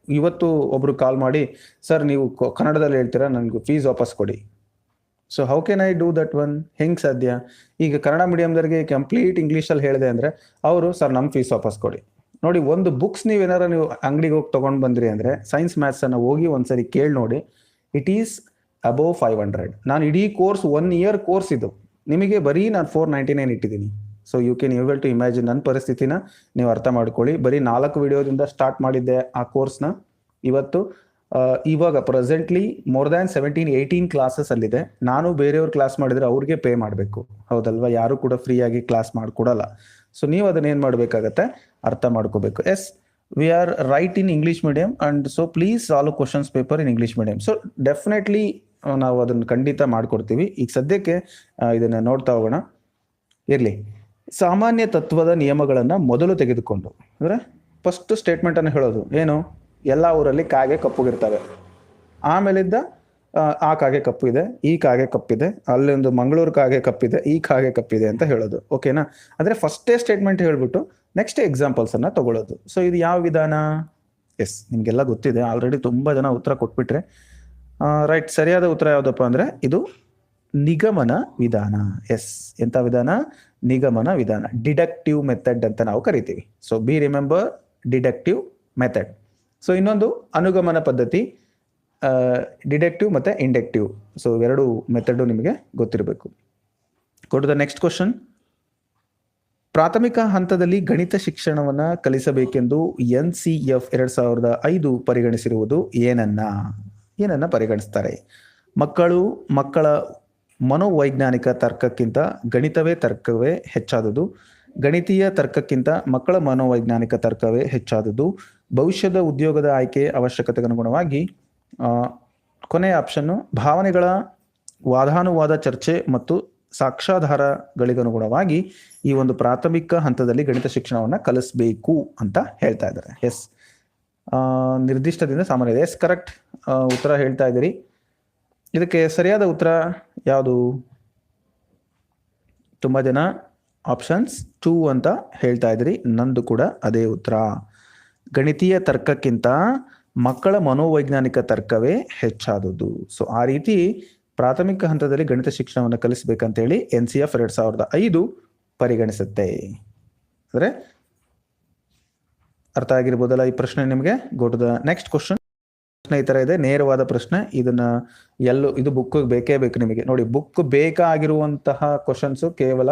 ಇವತ್ತು ಒಬ್ರು ಕಾಲ್ ಮಾಡಿ, ಸರ್ ನೀವು ಕನ್ನಡದಲ್ಲಿ ಹೇಳ್ತೀರಾ, ನನಗೆ ಫೀಸ್ ವಾಪಸ್ ಕೊಡಿ. So how can I do that one? ಹೆಂಗೆ ಸಾಧ್ಯ? ಈಗ ಕನ್ನಡ ಮೀಡಿಯಮ್ದವ್ರಿಗೆ ಕಂಪ್ಲೀಟ್ ಇಂಗ್ಲೀಷಲ್ಲಿ ಹೇಳಿದೆ ಅಂದರೆ ಅವರು, ಸರ್ ನಮ್ಮ ಫೀಸ್ ವಾಪಸ್ ಕೊಡಿ. ನೋಡಿ, ಒಂದು ಬುಕ್ಸ್ ನೀವೇನಾರು ನೀವು ಅಂಗಡಿಗೆ ಹೋಗಿ ತೊಗೊಂಡು ಬಂದ್ರಿ ಅಂದರೆ ಸೈನ್ಸ್ ಮ್ಯಾಥ್ಸನ್ನು ಹೋಗಿ ಒಂದ್ಸರಿ ಕೇಳಿ ನೋಡಿ, ಇಟ್ ಈಸ್ ಅಬೋವ್ 500. ನಾನು ಇಡೀ ಕೋರ್ಸ್ 1 ಇಯರ್ ಕೋರ್ಸ್ ಇದು, ನಿಮಗೆ ಬರೀ ನಾನು 499 ಇಟ್ಟಿದ್ದೀನಿ. So you can able to imagine ನನ್ನ ಪರಿಸ್ಥಿತಿನ ನೀವು ಅರ್ಥ ಮಾಡ್ಕೊಳ್ಳಿ. ಬರೀ 4 ವಿಡಿಯೋದಿಂದ ಸ್ಟಾರ್ಟ್ ಮಾಡಿದ್ದೆ ಆ ಕೋರ್ಸ್ನ. ಇವಾಗ ಪ್ರೆಸೆಂಟ್ಲಿ ಮೋರ್ ದ್ಯಾನ್ 17-18 ಕ್ಲಾಸಸ್ ಅಲ್ಲಿದೆ. ನಾನು ಬೇರೆಯವ್ರು ಕ್ಲಾಸ್ ಮಾಡಿದ್ರೆ ಅವ್ರಿಗೆ ಪೇ ಮಾಡಬೇಕು, ಹೌದಲ್ವಾ? ಯಾರು ಕೂಡ ಫ್ರೀಯಾಗಿ ಕ್ಲಾಸ್ ಮಾಡಿಕೊಡಲ್ಲ. ಸೊ ನೀವು ಅದನ್ನ ಏನು ಮಾಡಬೇಕಾಗತ್ತೆ, ಅರ್ಥ ಮಾಡ್ಕೋಬೇಕು. Yes, we are right in English medium and so please solve questions paper in English medium. So definitely ನಾವು ಅದನ್ನು ಖಂಡಿತ ಮಾಡ್ಕೊಡ್ತೀವಿ. ಈಗ ಸದ್ಯಕ್ಕೆ ಇದನ್ನು ನೋಡ್ತಾ ಹೋಗೋಣ. ಇರಲಿ, ಸಾಮಾನ್ಯ ತತ್ವದ ನಿಯಮಗಳನ್ನು ಮೊದಲು ತೆಗೆದುಕೊಂಡು, ಅಂದರೆ ಫಸ್ಟ್ ಸ್ಟೇಟ್ಮೆಂಟನ್ನು ಹೇಳೋದು ಏನು, ಎಲ್ಲ ಊರಲ್ಲಿ ಕಾಗೆ ಕಪ್ಪುಗಿರ್ತವೆ. ಆಮೇಲಿದ್ದ ಆ ಕಾಗೆ ಕಪ್ಪು ಇದೆ, ಈ ಕಾಗೆ ಕಪ್ಪಿದೆ, ಅಲ್ಲೊಂದು ಮಂಗಳೂರು ಕಾಗೆ ಕಪ್ಪಿದೆ, ಈ ಕಾಗೆ ಕಪ್ಪಿದೆ ಅಂತ ಹೇಳೋದು. ಓಕೆನಾ? ಅಂದರೆ ಫಸ್ಟೇ ಸ್ಟೇಟ್ಮೆಂಟ್ ಹೇಳ್ಬಿಟ್ಟು ನೆಕ್ಸ್ಟ್ ಎಕ್ಸಾಂಪಲ್ಸನ್ನು ತಗೊಳ್ಳೋದು. ಸೊ ಇದು ಯಾವ ವಿಧಾನ? ಎಸ್, ನಿಮಗೆಲ್ಲ ಗೊತ್ತಿದೆ ಆಲ್ರೆಡಿ, ತುಂಬ ಜನ ಉತ್ತರ ಕೊಟ್ಬಿಟ್ರೆ. ರೈಟ್, ಸರಿಯಾದ ಉತ್ತರ ಯಾವುದಪ್ಪ ಅಂದರೆ ಇದು ನಿಗಮನ ವಿಧಾನ. ಎಸ್, ಎಂಥ ವಿಧಾನ? ನಿಗಮನ ವಿಧಾನ. ಡಿಡಕ್ಟಿವ್ ಮೆಥಡ್ ಅಂತ ನಾವು ಕರಿತೀವಿ. So B remember, deductive method. So ಇನ್ನೊಂದು ಅನುಗಮನ ಪದ್ಧತಿ, ಡಿಡಕ್ಟಿವ್ ಮತ್ತು ಇಂಡಕ್ಟಿವ್. ಸೊ ಎರಡು ಮೆಥಡು ನಿಮಗೆ ಗೊತ್ತಿರಬೇಕು. Go to the next question. ಪ್ರಾಥಮಿಕ ಹಂತದಲ್ಲಿ ಗಣಿತ ಶಿಕ್ಷಣವನ್ನ ಕಲಿಸಬೇಕೆಂದು NCF 2005 ಪರಿಗಣಿಸಿರುವುದು ಏನನ್ನ ಪರಿಗಣಿಸ್ತಾರೆ? ಮಕ್ಕಳ ಮನೋವೈಜ್ಞಾನಿಕ ತರ್ಕಕ್ಕಿಂತ ತರ್ಕವೇ ಹೆಚ್ಚಾದುದು. ಗಣಿತೀಯ ತರ್ಕಕ್ಕಿಂತ ಮಕ್ಕಳ ಮನೋವೈಜ್ಞಾನಿಕ ತರ್ಕವೇ ಹೆಚ್ಚಾದುದು. ಭವಿಷ್ಯದ ಉದ್ಯೋಗದ ಆಯ್ಕೆ ಅವಶ್ಯಕತೆಗನುಗುಣವಾಗಿ ಕೊನೆಯ ಆಪ್ಷನ್ನು ಭಾವನೆಗಳ ವಾದಾನುವಾದ ಚರ್ಚೆ ಮತ್ತು ಸಾಕ್ಷ್ಯಾಧಾರಗಳಿಗನುಗುಣವಾಗಿ ಈ ಒಂದು ಪ್ರಾಥಮಿಕ ಹಂತದಲ್ಲಿ ಗಣಿತ ಶಿಕ್ಷಣವನ್ನ ಕಲಿಸಬೇಕು ಅಂತ ಹೇಳ್ತಾ ಇದ್ದಾರೆ. ಎಸ್, ನಿರ್ದಿಷ್ಟದಿಂದ ಸಾಮಾನ್ಯ. ಎಸ್, ಕರೆಕ್ಟ್ ಉತ್ತರ ಹೇಳ್ತಾ ಇದ್ದೀರಿ. ಇದಕ್ಕೆ ಸರಿಯಾದ ಉತ್ತರ ಯಾವುದು? ತುಂಬಾ ಜನ ಆಪ್ಷನ್ಸ್ 2 ಅಂತ ಹೇಳ್ತಾ ಇದ್ದೀರಿ. ನಂದು ಕೂಡ ಅದೇ ಉತ್ತರ. ಗಣಿತೀಯ ತರ್ಕಕ್ಕಿಂತ ಮಕ್ಕಳ ಮನೋವೈಜ್ಞಾನಿಕ ತರ್ಕವೇ ಹೆಚ್ಚಾದುದು. ಸೊ ಆ ರೀತಿ ಪ್ರಾಥಮಿಕ ಹಂತದಲ್ಲಿ ಗಣಿತ ಶಿಕ್ಷಣವನ್ನು ಕಲಿಸಬೇಕಂತೇಳಿ NCF 2005 ಪರಿಗಣಿಸುತ್ತೆ. ಅಂದ್ರೆ ಅರ್ಥ ಆಗಿರ್ಬೋದಲ್ಲ ಈ ಪ್ರಶ್ನೆ ನಿಮಗೆ. Go to the next question. ಪ್ರಶ್ನೆ ಈ ತರ ಇದೆ, ನೇರವಾದ ಪ್ರಶ್ನೆ. ಇದು ಬುಕ್ ಬೇಕೇ ಬೇಕು ನಿಮಗೆ. ನೋಡಿ, ಬುಕ್ ಬೇಕಾಗಿರುವಂತಹ ಕ್ವಶನ್ಸ್ ಕೇವಲ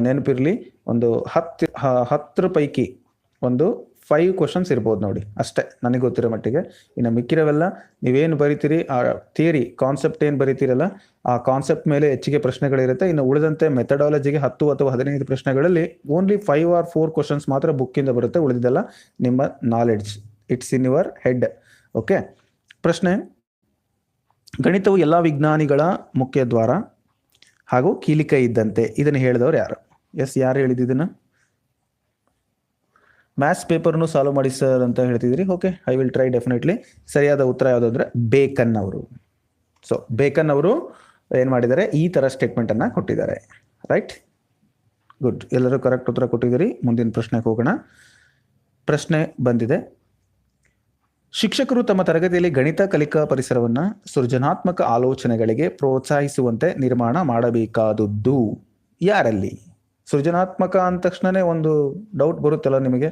ನೆನಪಿರ್ಲಿ, ಒಂದು 10 ಪೈಕಿ ಒಂದು 5 ಕ್ವಶನ್ಸ್ ಇರ್ಬೋದು ನೋಡಿ, ಅಷ್ಟೇ ನನಗೆ ಗೊತ್ತಿರೋ ಮಟ್ಟಿಗೆ. ಇನ್ನು ಮಿಕ್ಕಿರವೆಲ್ಲ ನೀವೇನು ಬರಿತೀರಿ, ಆ ಥಿಯರಿ ಕಾನ್ಸೆಪ್ಟ್ ಏನು ಬರಿತೀರಲ್ಲ, ಆ ಕಾನ್ಸೆಪ್ಟ್ ಮೇಲೆ ಹೆಚ್ಚಿಗೆ ಪ್ರಶ್ನೆಗಳಿರುತ್ತೆ. ಇನ್ನು ಉಳಿದಂತೆ ಮೆಥಡಾಲಜಿಗೆ 10 ಅಥವಾ 15 ಪ್ರಶ್ನೆಗಳಲ್ಲಿ ಓನ್ಲಿ 5 or 4 ಕ್ವಶನ್ಸ್ ಮಾತ್ರ ಬುಕ್ಕಿಂದ ಬರುತ್ತೆ. ಉಳಿದಿದ್ದೆಲ್ಲ ನಿಮ್ಮ knowledge, it's in your head. Okay. ಪ್ರಶ್ನೆ: ಗಣಿತವು ಎಲ್ಲ ವಿಜ್ಞಾನಿಗಳ ಮುಖ್ಯ ದ್ವಾರ ಹಾಗೂ ಕೀಲಿಕೈ ಇದ್ದಂತೆ. ಇದನ್ನು ಹೇಳಿದವರು ಯಾರು? ಎಸ್, ಯಾರು ಹೇಳಿದ್ದನ್ನ? ಮ್ಯಾಥ್ಸ್ ಪೇಪರ್ನು ಸಾಲ್ವ್ ಮಾಡಿ ಸರ್ ಅಂತ ಹೇಳ್ತಿದ್ರಿ. Okay, I will try definitely. ಸರಿಯಾದ ಉತ್ತರ ಯಾವುದಂದ್ರೆ ಬೇಕನ್ ಅವರು. ಸೊ ಬೇಕನ್ ಅವರು ಏನು ಮಾಡಿದ್ದಾರೆ, ಈ ಥರ ಸ್ಟೇಟ್ಮೆಂಟ್ ಅನ್ನ ಕೊಟ್ಟಿದ್ದಾರೆ. ರೈಟ್, ಗುಡ್, ಎಲ್ಲರೂ ಕರೆಕ್ಟ್ ಉತ್ತರ ಕೊಟ್ಟಿದ್ದೀರಿ. ಮುಂದಿನ ಪ್ರಶ್ನೆಗೆ ಹೋಗೋಣ. ಪ್ರಶ್ನೆ ಬಂದಿದೆ: ಶಿಕ್ಷಕರು ತಮ್ಮ ತರಗತಿಯಲ್ಲಿ ಗಣಿತ ಕಲಿಕಾ ಪರಿಸರವನ್ನ ಸೃಜನಾತ್ಮಕ ಆಲೋಚನೆಗಳಿಗೆ ಪ್ರೋತ್ಸಾಹಿಸುವಂತೆ ನಿರ್ಮಾಣ ಮಾಡಬೇಕಾದದ್ದು ಯಾರಲ್ಲಿ? ಸೃಜನಾತ್ಮಕ ಅಂದ ತಕ್ಷಣನೇ ಒಂದು ಡೌಟ್ ಬರುತ್ತಲ್ಲ ನಿಮಗೆ,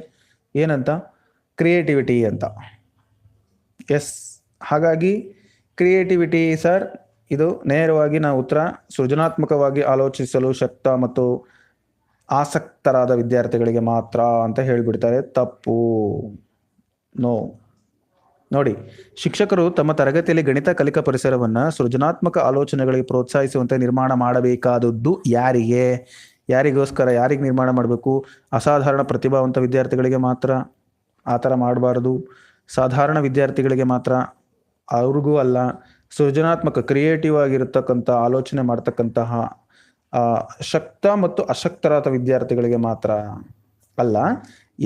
ಏನಂತ? ಕ್ರಿಯೇಟಿವಿಟಿ ಅಂತ. ಎಸ್, ಹಾಗಾಗಿ ಕ್ರಿಯೇಟಿವಿಟಿ ಸರ್, ಇದು ನೇರವಾಗಿ ನಾವು ಉತ್ತರ ಸೃಜನಾತ್ಮಕವಾಗಿ ಆಲೋಚಿಸಲು ಶಕ್ತ ಮತ್ತು ಆಸಕ್ತರಾದ ವಿದ್ಯಾರ್ಥಿಗಳಿಗೆ ಮಾತ್ರ ಅಂತ ಹೇಳಿಬಿಡ್ತಾರೆ. ತಪ್ಪು. ನೋ. ನೋಡಿ, ಶಿಕ್ಷಕರು ತಮ್ಮ ತರಗತಿಯಲ್ಲಿ ಗಣಿತ ಕಲಿಕಾ ಪರಿಸರವನ್ನ ಸೃಜನಾತ್ಮಕ ಆಲೋಚನೆಗಳಿಗೆ ಪ್ರೋತ್ಸಾಹಿಸುವಂತೆ ನಿರ್ಮಾಣ ಮಾಡಬೇಕಾದದ್ದು ಯಾರಿಗೋಸ್ಕರ, ಯಾರಿಗೆ ನಿರ್ಮಾಣ ಮಾಡಬೇಕು? ಅಸಾಧಾರಣ ಪ್ರತಿಭಾವಂತ ವಿದ್ಯಾರ್ಥಿಗಳಿಗೆ ಮಾತ್ರ. ಆ ಥರ ಮಾಡಬಾರ್ದು. ಸಾಧಾರಣ ವಿದ್ಯಾರ್ಥಿಗಳಿಗೆ ಮಾತ್ರ, ಅವ್ರಿಗೂ ಅಲ್ಲ. ಸೃಜನಾತ್ಮಕ ಕ್ರಿಯೇಟಿವ್ ಆಗಿರತಕ್ಕಂಥ ಆಲೋಚನೆ ಮಾಡ್ತಕ್ಕಂತಹ ಶಕ್ತ ಮತ್ತು ಅಶಕ್ತರಾದ ವಿದ್ಯಾರ್ಥಿಗಳಿಗೆ ಮಾತ್ರ ಅಲ್ಲ,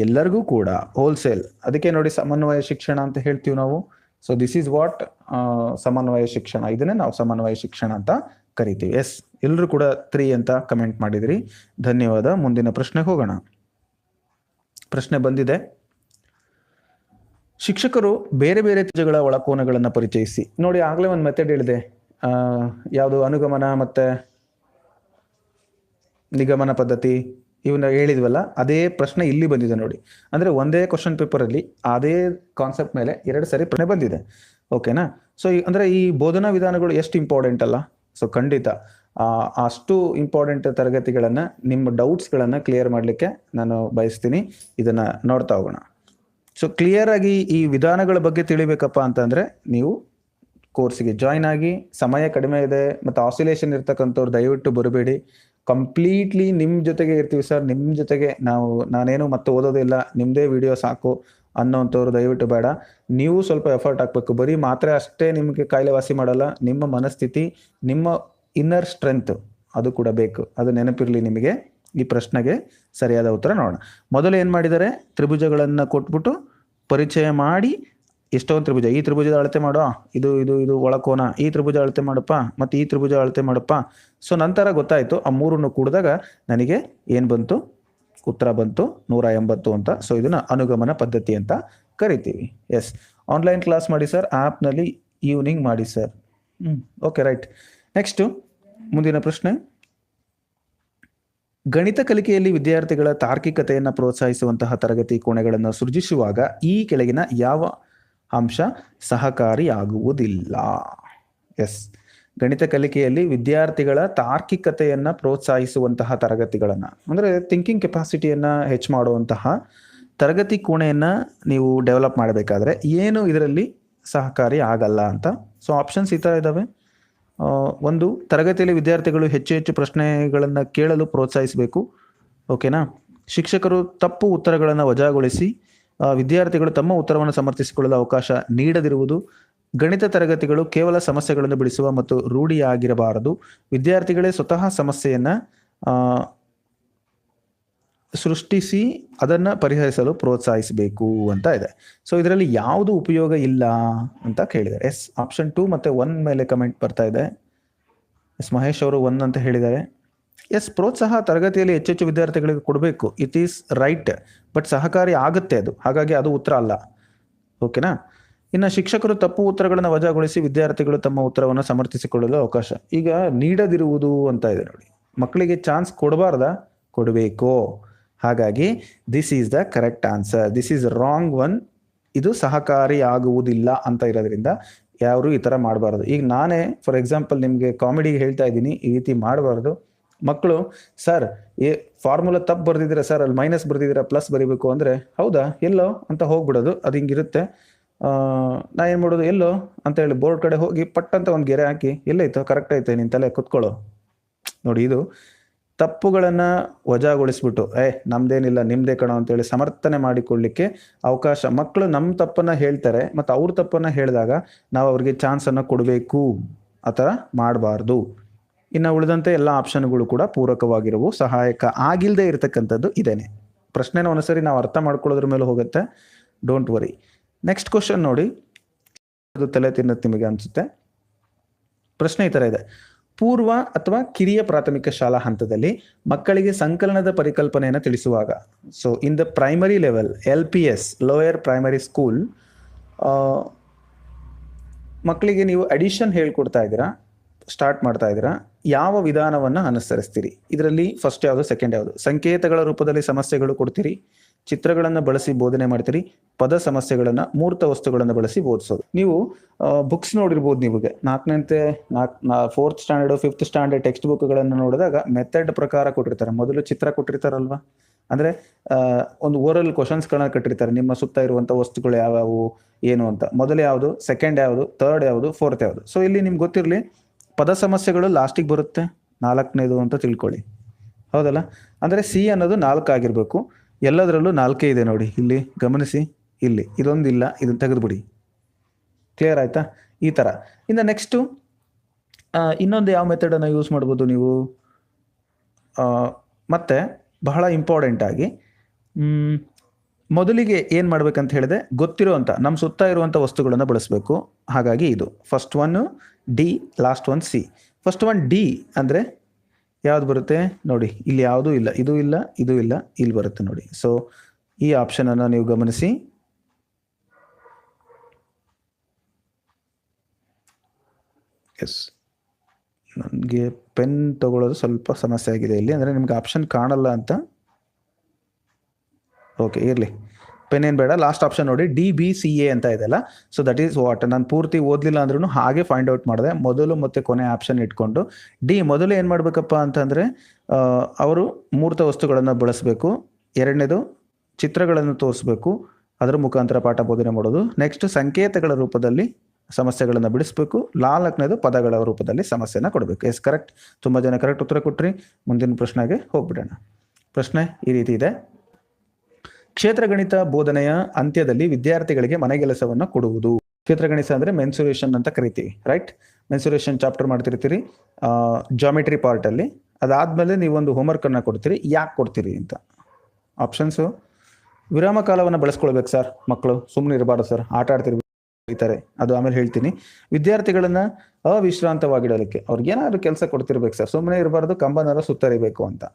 ಎಲ್ಲರಿಗೂ ಕೂಡ ಹೋಲ್ಸೇಲ್. ಅದಕ್ಕೆ ನೋಡಿ ಸಮನ್ವಯ ಶಿಕ್ಷಣ ಅಂತ ಹೇಳ್ತೀವಿ ನಾವು. ಸೊ ದಿಸ್ ಈಸ್ ವಾಟ್ ಸಮನ್ವಯ ಶಿಕ್ಷಣ. ಇದನ್ನೇ ನಾವು ಸಮನ್ವಯ ಶಿಕ್ಷಣ ಅಂತ ಕರಿತೀವಿ. ಎಸ್, ಎಲ್ಲರೂ ಕೂಡ 3 ಅಂತ ಕಮೆಂಟ್ ಮಾಡಿದಿರಿ, ಧನ್ಯವಾದ. ಮುಂದಿನ ಪ್ರಶ್ನೆಗೆ ಹೋಗೋಣ. ಪ್ರಶ್ನೆ ಬಂದಿದೆ: ಶಿಕ್ಷಕರು ಬೇರೆ ಬೇರೆ ತ್ರಿಭುಜಗಳ ಒಳಕೋನಗಳನ್ನು ಪರಿಚಯಿಸಿ. ನೋಡಿ, ಆಗ್ಲೇ ಒಂದು ಮೆಥಡ್ ಹೇಳಿದೆ, ಯಾವುದು? ಅನುಗಮನ ಮತ್ತೆ ನಿಗಮನ ಪದ್ಧತಿ, ಇವನ್ನ ಹೇಳಿದ್ವಲ್ಲ, ಅದೇ ಪ್ರಶ್ನೆ ಇಲ್ಲಿ ಬಂದಿದೆ ನೋಡಿ. ಅಂದ್ರೆ ಒಂದೇ ಕ್ವಶನ್ ಪೇಪರ್ ಅಲ್ಲಿ ಅದೇ ಕಾನ್ಸೆಪ್ಟ್ ಮೇಲೆ 2 ಸರಿ ಪ್ರಶ್ನೆ ಬಂದಿದೆ. ಓಕೆನಾ? ಸೊ ಅಂದ್ರೆ ಈ ಬೋಧನಾ ವಿಧಾನಗಳು ಎಷ್ಟು ಇಂಪಾರ್ಟೆಂಟ್ ಅಲ್ಲ. ಸೊ ಖಂಡಿತ ಅಷ್ಟು ಇಂಪಾರ್ಟೆಂಟ್ ತರಗತಿಗಳನ್ನ, ನಿಮ್ಮ ಡೌಟ್ಸ್ಗಳನ್ನ ಕ್ಲಿಯರ್ ಮಾಡಲಿಕ್ಕೆ ನಾನು ಬಯಸ್ತೀನಿ. ಇದನ್ನ ನೋಡ್ತಾ ಹೋಗೋಣ. ಸೊ ಕ್ಲಿಯರ್ ಆಗಿ ಈ ವಿಧಾನಗಳ ಬಗ್ಗೆ ತಿಳಿಬೇಕಪ್ಪ ಅಂತಂದ್ರೆ ನೀವು ಕೋರ್ಸಿಗೆ ಜಾಯ್ನ್ ಆಗಿ. ಸಮಯ ಕಡಿಮೆ ಇದೆ ಮತ್ತು ಆಸಿಲೇಷನ್ ಇರ್ತಕ್ಕಂಥವ್ರು ದಯವಿಟ್ಟು ಬರಬೇಡಿ. ಕಂಪ್ಲೀಟ್ಲಿ ನಿಮ್ಮ ಜೊತೆಗೆ ಇರ್ತೀವಿ ಸರ್, ನಿಮ್ಮ ಜೊತೆಗೆ ನಾನೇನು ಮತ್ತೆ ಓದೋದಿಲ್ಲ, ನಿಮ್ಮದೇ ವಿಡಿಯೋ ಸಾಕು ಅನ್ನೋಂಥವ್ರು ದಯವಿಟ್ಟು ಬೇಡ. ನೀವು ಸ್ವಲ್ಪ ಎಫರ್ಟ್ ಹಾಕ್ಬೇಕು. ಬರೀ ಮಾತ್ರೆ ಅಷ್ಟೇ ನಿಮಗೆ ಕಾಯಿಲೆ ವಾಸಿ ಮಾಡಲ್ಲ. ನಿಮ್ಮ ಮನಸ್ಥಿತಿ, ನಿಮ್ಮ ಇನ್ನರ್ ಸ್ಟ್ರೆಂತ್ ಅದು ಕೂಡ ಬೇಕು. ಅದು ನೆನಪಿರಲಿ ನಿಮಗೆ. ಈ ಪ್ರಶ್ನೆಗೆ ಸರಿಯಾದ ಉತ್ತರ ನೋಡೋಣ. ಮೊದಲು ಏನು ಮಾಡಿದ್ದಾರೆ, ತ್ರಿಭುಜಗಳನ್ನು ಕೊಟ್ಬಿಟ್ಟು ಪರಿಚಯ ಮಾಡಿ, ಎಷ್ಟೊಂದು ತ್ರಿಭುಜ, ಈ ತ್ರಿಭುಜದ ಅಳತೆ ಮಾಡೋ, ಇದು ಇದು ಇದು ಒಳಕೋನ, ಈ ತ್ರಿಭುಜ ಅಳತೆ ಮಾಡಪ್ಪ, ಮತ್ತು ಈ ತ್ರಿಭುಜ ಅಳತೆ ಮಾಡಪ್ಪ. ಸೊ ನಂತರ ಗೊತ್ತಾಯ್ತು, ಆ 3 ಕೂಡಿದಾಗ ನನಗೆ ಏನು ಬಂತು? ಉತ್ತರ ಬಂತು 180 ಅಂತ. ಸೊ ಇದನ್ನ ಅನುಗಮನ ಪದ್ಧತಿ ಅಂತ ಕರಿತೀವಿ. ಎಸ್, ಆನ್ಲೈನ್ ಕ್ಲಾಸ್ ಮಾಡಿ ಸರ್, ಆ್ಯಪ್ನಲ್ಲಿ ಈವ್ನಿಂಗ್ ಮಾಡಿ ಸರ್. Okay, right. ನೆಕ್ಸ್ಟ್ ಮುಂದಿನ ಪ್ರಶ್ನೆ: ಗಣಿತ ಕಲಿಕೆಯಲ್ಲಿ ವಿದ್ಯಾರ್ಥಿಗಳ ತಾರ್ಕಿಕತೆಯನ್ನು ಪ್ರೋತ್ಸಾಹಿಸುವಂತಹ ತರಗತಿ ಕೋಣೆಗಳನ್ನು ಸೃಜಿಸುವಾಗ ಈ ಕೆಳಗಿನ ಯಾವ ಅಂಶ ಸಹಕಾರಿಯಾಗುವುದಿಲ್ಲ? ಎಸ್, ಗಣಿತ ಕಲಿಕೆಯಲ್ಲಿ ವಿದ್ಯಾರ್ಥಿಗಳ ತಾರ್ಕಿಕತೆಯನ್ನು ಪ್ರೋತ್ಸಾಹಿಸುವಂತಹ ತರಗತಿಗಳನ್ನು, ಅಂದರೆ ಥಿಂಕಿಂಗ್ ಕೆಪಾಸಿಟಿಯನ್ನು ಹೆಚ್ಚು ಮಾಡುವಂತಹ ತರಗತಿ ಕೋಣೆಯನ್ನು ನೀವು ಡೆವಲಪ್ ಮಾಡಬೇಕಾದ್ರೆ ಏನು ಇದರಲ್ಲಿ ಸಹಕಾರಿ ಆಗಲ್ಲ ಅಂತ. ಸೊ ಆಪ್ಷನ್ಸ್ ಈ ಥರ ಇದ್ದಾವೆ. ಒಂದು, ತರಗತಿಯಲ್ಲಿ ವಿದ್ಯಾರ್ಥಿಗಳು ಹೆಚ್ಚು ಹೆಚ್ಚು ಪ್ರಶ್ನೆಗಳನ್ನು ಕೇಳಲು ಪ್ರೋತ್ಸಾಹಿಸಬೇಕು. ಓಕೆನಾ. ಶಿಕ್ಷಕರು ತಪ್ಪು ಉತ್ತರಗಳನ್ನು ವಜಾಗೊಳಿಸಿ ವಿದ್ಯಾರ್ಥಿಗಳು ತಮ್ಮ ಉತ್ತರವನ್ನು ಸಮರ್ಥಿಸಿಕೊಳ್ಳಲು ಅವಕಾಶ ನೀಡದಿರುವುದು. ಗಣಿತ ತರಗತಿಗಳು ಕೇವಲ ಸಮಸ್ಯೆಗಳನ್ನು ಬಿಡಿಸುವ ಮತ್ತು ರೂಢಿಯಾಗಿರಬಾರದು. ವಿದ್ಯಾರ್ಥಿಗಳೇ ಸ್ವತಃ ಸಮಸ್ಯೆಯನ್ನು ಸೃಷ್ಟಿಸಿ ಅದನ್ನು ಪರಿಹರಿಸಲು ಪ್ರೋತ್ಸಾಹಿಸಬೇಕು ಅಂತ ಇದೆ. ಸೊ ಇದರಲ್ಲಿ ಯಾವುದು ಉಪಯೋಗ ಇಲ್ಲ ಅಂತ ಕೇಳಿದ್ದಾರೆ. ಎಸ್, ಆಪ್ಷನ್ 2 ಮತ್ತು 1 ಮೇಲೆ ಕಮೆಂಟ್ ಬರ್ತಾ ಇದೆ. ಎಸ್, ಮಹೇಶ್ ಅವರು 1 ಅಂತ ಹೇಳಿದ್ದಾರೆ. ಎಸ್, ಪ್ರೋತ್ಸಾಹ ತರಗತಿಯಲ್ಲಿ ಹೆಚ್ಚೆಚ್ಚು ವಿದ್ಯಾರ್ಥಿಗಳಿಗೆ ಕೊಡಬೇಕು. ಇಟ್ ಈಸ್ ರೈಟ್, ಬಟ್ ಸಹಕಾರಿ ಆಗುತ್ತೆ ಅದು, ಹಾಗಾಗಿ ಅದು ಉತ್ತರ ಅಲ್ಲ. ಓಕೆನಾ. ಇನ್ನು ಶಿಕ್ಷಕರು ತಪ್ಪು ಉತ್ತರಗಳನ್ನು ವಜಾಗೊಳಿಸಿ ವಿದ್ಯಾರ್ಥಿಗಳು ತಮ್ಮ ಉತ್ತರವನ್ನು ಸಮರ್ಥಿಸಿಕೊಳ್ಳಲು ಅವಕಾಶ. ಈಗ ನೀಡದಿರುವುದು ಅಂತ ಇದೆ ನೋಡಿ. ಮಕ್ಕಳಿಗೆ ಚಾನ್ಸ್ ಕೊಡಬಾರ್ದಾ? ಕೊಡಬೇಕು. ಹಾಗಾಗಿ this is the correct answer. This is wrong one. ಇದು ಸಹಕಾರಿ ಆಗುವುದಿಲ್ಲ ಅಂತ ಇರೋದ್ರಿಂದ ಯಾರು ಈ ಥರ ಮಾಡಬಾರ್ದು. ಈಗ ನಾನೇ ಫಾರ್ ಎಕ್ಸಾಂಪಲ್ ನಿಮಗೆ ಕಾಮಿಡಿಗೆ ಹೇಳ್ತಾ ಇದ್ದೀನಿ, ಈ ರೀತಿ ಮಾಡಬಾರ್ದು. ಮಕ್ಕಳು, ಸರ್ ಫಾರ್ಮುಲಾ ತಪ್ಪು ಬರ್ದಿದ್ದೀರಾ ಸರ್, ಅಲ್ಲಿ ಮೈನಸ್ ಬರ್ದಿದ್ದೀರಾ, ಪ್ಲಸ್ ಬರೀಬೇಕು ಅಂದರೆ, ಹೌದಾ ಎಲ್ಲೋ ಅಂತ ಹೋಗ್ಬಿಡೋದು. ಅದು ಹಿಂಗಿರುತ್ತೆ. ನಾ ಏನು ಮಾಡೋದು, ಎಲ್ಲೋ ಅಂತ ಹೇಳಿ ಬೋರ್ಡ್ ಕಡೆ ಹೋಗಿ ಪಟ್ ಅಂತ ಒಂದು ಗೆರೆ ಹಾಕಿ, ಎಲ್ಲೈತೋ ಕರೆಕ್ಟ್ ಐತೆ ನಿನ್ನ ತಲೆ ಕುತ್ಕೊಳ್ಳೋ. ನೋಡಿ, ಇದು ತಪ್ಪುಗಳನ್ನು ವಜಾಗೊಳಿಸ್ಬಿಟ್ಟು ನಮ್ದೇನಿಲ್ಲ ನಿಮ್ದೇ ಕಣೋ ಅಂತೇಳಿ ಸಮರ್ಥನೆ ಮಾಡಿಕೊಳ್ಳಿಕ್ಕೆ ಅವಕಾಶ. ಮಕ್ಕಳು ನಮ್ಮ ತಪ್ಪನ್ನು ಹೇಳ್ತಾರೆ ಮತ್ತು ಅವ್ರ ತಪ್ಪನ್ನು ಹೇಳಿದಾಗ ನಾವು ಅವ್ರಿಗೆ ಚಾನ್ಸನ್ನು ಕೊಡಬೇಕು. ಆ ಥರ ಮಾಡಬಾರ್ದು. ಇನ್ನು ಉಳಿದಂತೆ ಎಲ್ಲ ಆಪ್ಷನ್ಗಳು ಕೂಡ ಪೂರಕವಾಗಿರುವು, ಸಹಾಯಕ ಆಗಿಲ್ಲದೆ ಇರತಕ್ಕಂಥದ್ದು ಇದೇನೆ. ಪ್ರಶ್ನೆನ ಒಂದ್ಸರಿ ನಾವು ಅರ್ಥ ಮಾಡ್ಕೊಳ್ಳೋದ್ರ ಮೇಲೆ ಹೋಗುತ್ತೆ. Don't worry. ನೆಕ್ಸ್ಟ್ ಕ್ವಶನ್ ನೋಡಿ, ಅದು ತಲೆ ತಿನ್ನತ್ತೆ ನಿಮಗೆ ಅನಿಸುತ್ತೆ. ಪ್ರಶ್ನೆ ಈ ಥರ ಇದೆ. ಪೂರ್ವ ಅಥವಾ ಕಿರಿಯ ಪ್ರಾಥಮಿಕ ಶಾಲಾ ಹಂತದಲ್ಲಿ ಮಕ್ಕಳಿಗೆ ಸಂಕಲನದ ಪರಿಕಲ್ಪನೆಯನ್ನು ತಿಳಿಸುವಾಗ, so in the primary level, LPS, lower primary school, ಮಕ್ಕಳಿಗೆ ನೀವು ಅಡಿಷನ್ ಹೇಳ್ಕೊಡ್ತಾ ಇದ್ದೀರಾ, ಸ್ಟಾರ್ಟ್ ಮಾಡ್ತಾ ಇದ್ದೀರಾ, ಯಾವ ವಿಧಾನವನ್ನು ಅನುಸರಿಸ್ತೀರಿ? ಇದರಲ್ಲಿ ಫಸ್ಟ್ ಯಾವುದು, ಸೆಕೆಂಡ್ ಯಾವುದು? ಸಂಕೇತಗಳ ರೂಪದಲ್ಲಿ ಸಮಸ್ಯೆಗಳು ಕೊಡ್ತೀರಿ, ಚಿತ್ರಗಳನ್ನು ಬಳಸಿ ಬೋಧನೆ ಮಾಡ್ತೀರಿ, ಪದ ಸಮಸ್ಯೆಗಳನ್ನು, ಮೂರ್ತ ವಸ್ತುಗಳನ್ನು ಬಳಸಿ ಬೋಧಿಸೋದು. ನೀವು ಬುಕ್ಸ್ ನೋಡಿರ್ಬೋದು. ನಿಮಗೆ 4th standard 5th standard text ಬುಕ್ಗಳನ್ನು ನೋಡಿದಾಗ ಮೆಥಡ್ ಪ್ರಕಾರ ಕೊಟ್ಟಿರ್ತಾರೆ. ಮೊದಲು ಚಿತ್ರ ಕೊಟ್ಟಿರ್ತಾರಲ್ವಾ, ಅಂದರೆ ಒಂದು ಓರಲ್ ಕ್ವಶನ್ಸ್ಗಳನ್ನ ಕಟ್ಟಿರ್ತಾರೆ. ನಿಮ್ಮ ಸುತ್ತ ಇರುವಂಥ ವಸ್ತುಗಳು ಯಾವ್ಯಾವು ಏನು ಅಂತ. ಮೊದಲು ಯಾವುದು, ಸೆಕೆಂಡ್ ಯಾವುದು, ಥರ್ಡ್ ಯಾವುದು, ಫೋರ್ತ್ ಯಾವುದು. ಸೊ ಇಲ್ಲಿ ನಿಮ್ಗೆ ಗೊತ್ತಿರಲಿ, ಪದ ಸಮಸ್ಯೆಗಳು ಲಾಸ್ಟಿಗೆ ಬರುತ್ತೆ, 4ನೇದು ಅಂತ ತಿಳ್ಕೊಳ್ಳಿ. ಹೌದಲ್ಲ. ಅಂದರೆ C ಅನ್ನೋದು 4 ಆಗಿರಬೇಕು. ಎಲ್ಲದರಲ್ಲೂ 4 ಇದೆ ನೋಡಿ, ಇಲ್ಲಿ ಗಮನಿಸಿ. ಇಲ್ಲಿ ಇದೊಂದಿಲ್ಲ, ಇದನ್ನು ತೆಗೆದುಬಿಡಿ. ಕ್ಲಿಯರ್ ಆಯ್ತಾ? ಈ ಥರ. ಇನ್ನು ನೆಕ್ಸ್ಟು ಇನ್ನೊಂದು ಯಾವ ಮೆಥಡನ್ನು ಯೂಸ್ ಮಾಡ್ಬೋದು ನೀವು? ಮತ್ತೆ ಬಹಳ ಇಂಪಾರ್ಟೆಂಟ್ ಆಗಿ ಮೊದಲಿಗೆ ಏನು ಮಾಡ್ಬೇಕಂತ ಹೇಳಿದೆ, ಗೊತ್ತಿರುವಂಥ ನಮ್ಮ ಸುತ್ತ ಇರುವಂಥ ವಸ್ತುಗಳನ್ನು ಬಳಸಬೇಕು. ಹಾಗಾಗಿ ಇದು first one D, last one C. First one D ಅಂದರೆ ಯಾವ್ದು ಬರುತ್ತೆ ನೋಡಿ, ಇಲ್ಲಿ ಯಾವುದೂ ಇಲ್ಲ, ಇದು ಇಲ್ಲ, ಇದು ಇಲ್ಲ, ಇಲ್ಲಿ ಬರುತ್ತೆ ನೋಡಿ. ಸೊ ಈ ಆಪ್ಷನನ್ನು ನೀವು ಗಮನಿಸಿ. ಎಸ್, ನನಗೆ ಪೆನ್ ತಗೊಳ್ಳೋದು ಸ್ವಲ್ಪ ಸಮಸ್ಯೆ ಆಗಿದೆ ಇಲ್ಲಿ, ಅಂದರೆ ನಿಮ್ಗೆ ಆಪ್ಷನ್ ಕಾಣಲ್ಲ ಅಂತ. ಓಕೆ, ಇರಲಿ, ಪೆನ್ ಏನು ಬೇಡ. ಲಾಸ್ಟ್ ಆಪ್ಷನ್ ನೋಡಿ, DBCA ಅಂತ ಇದೆಲ್ಲ. So that is what. ನಾನು ಪೂರ್ತಿ ಓದಲಿಲ್ಲ ಅಂದ್ರೂ ಹಾಗೆ ಫೈಂಡ್ ಔಟ್ ಮಾಡಿದೆ, ಮೊದಲು ಮತ್ತು ಕೊನೆ ಆಪ್ಷನ್ ಇಟ್ಕೊಂಡು. ಡಿ, ಮೊದಲು ಏನು ಮಾಡಬೇಕಪ್ಪ ಅಂತಂದರೆ ಅವರು ಮೂರ್ತ ವಸ್ತುಗಳನ್ನು ಬಳಸಬೇಕು. ಎರಡನೇದು ಚಿತ್ರಗಳನ್ನು ತೋರಿಸ್ಬೇಕು, ಅದರ ಮುಖಾಂತರ ಪಾಠ ಬೋಧನೆ ಮಾಡೋದು. ನೆಕ್ಸ್ಟ್ ಸಂಕೇತಗಳ ರೂಪದಲ್ಲಿ ಸಮಸ್ಯೆಗಳನ್ನು ಬಿಡಿಸ್ಬೇಕು. 4ನೇದು ಪದಗಳ ರೂಪದಲ್ಲಿ ಸಮಸ್ಯೆನ ಕೊಡಬೇಕು. Yes, correct. ತುಂಬ ಜನ ಕರೆಕ್ಟ್ ಉತ್ತರ ಕೊಟ್ರಿ. ಮುಂದಿನ ಪ್ರಶ್ನೆಗೆ ಹೋಗ್ಬಿಡೋಣ. ಪ್ರಶ್ನೆ ಈ ರೀತಿ ಇದೆ. ಕ್ಷೇತ್ರಗಣಿತ ಬೋಧನೆಯ ಅಂತ್ಯದಲ್ಲಿ ವಿದ್ಯಾರ್ಥಿಗಳಿಗೆ ಮನೆಗೆಲಸವನ್ನು ಕೊಡುವುದು. ಕ್ಷೇತ್ರಗಣಿತ ಅಂದರೆ ಮೆನ್ಸುರೇಷನ್ ಅಂತ ಕರಿತೀವಿ, ರೈಟ್? ಮೆನ್ಸುರೇಷನ್ ಚಾಪ್ಟರ್ ಮಾಡ್ತಿರ್ತೀರಿ ಜಾಮೆಟ್ರಿ ಪಾರ್ಟಲ್ಲಿ. ಅದಾದಮೇಲೆ ನೀವೊಂದು ಹೋಮ್ವರ್ಕನ್ನು ಕೊಡ್ತೀರಿ. ಯಾಕೆ ಕೊಡ್ತೀರಿ ಅಂತ ಆಪ್ಷನ್ಸು: ವಿರಾಮ ಕಾಲವನ್ನು ಬಳಸ್ಕೊಳ್ಬೇಕು ಸರ್, ಮಕ್ಕಳು ಸುಮ್ಮನೆ ಇರಬಾರ್ದು ಸರ್, ಆಟ ಆಡ್ತಿರ್ತಾರೆ, ಅದು ಆಮೇಲೆ ಹೇಳ್ತೀನಿ. ವಿದ್ಯಾರ್ಥಿಗಳನ್ನ ಅವಿಶ್ರಾಂತವಾಗಿಡಲಿಕ್ಕೆ ಅವ್ರಿಗೆ ಏನಾದ್ರು ಕೆಲಸ ಕೊಡ್ತಿರ್ಬೇಕು ಸರ್, ಸುಮ್ಮನೆ ಇರಬಾರ್ದು, ಕಂಬನಾರ ಸುತ್ತರಿಬೇಕು ಅಂತ.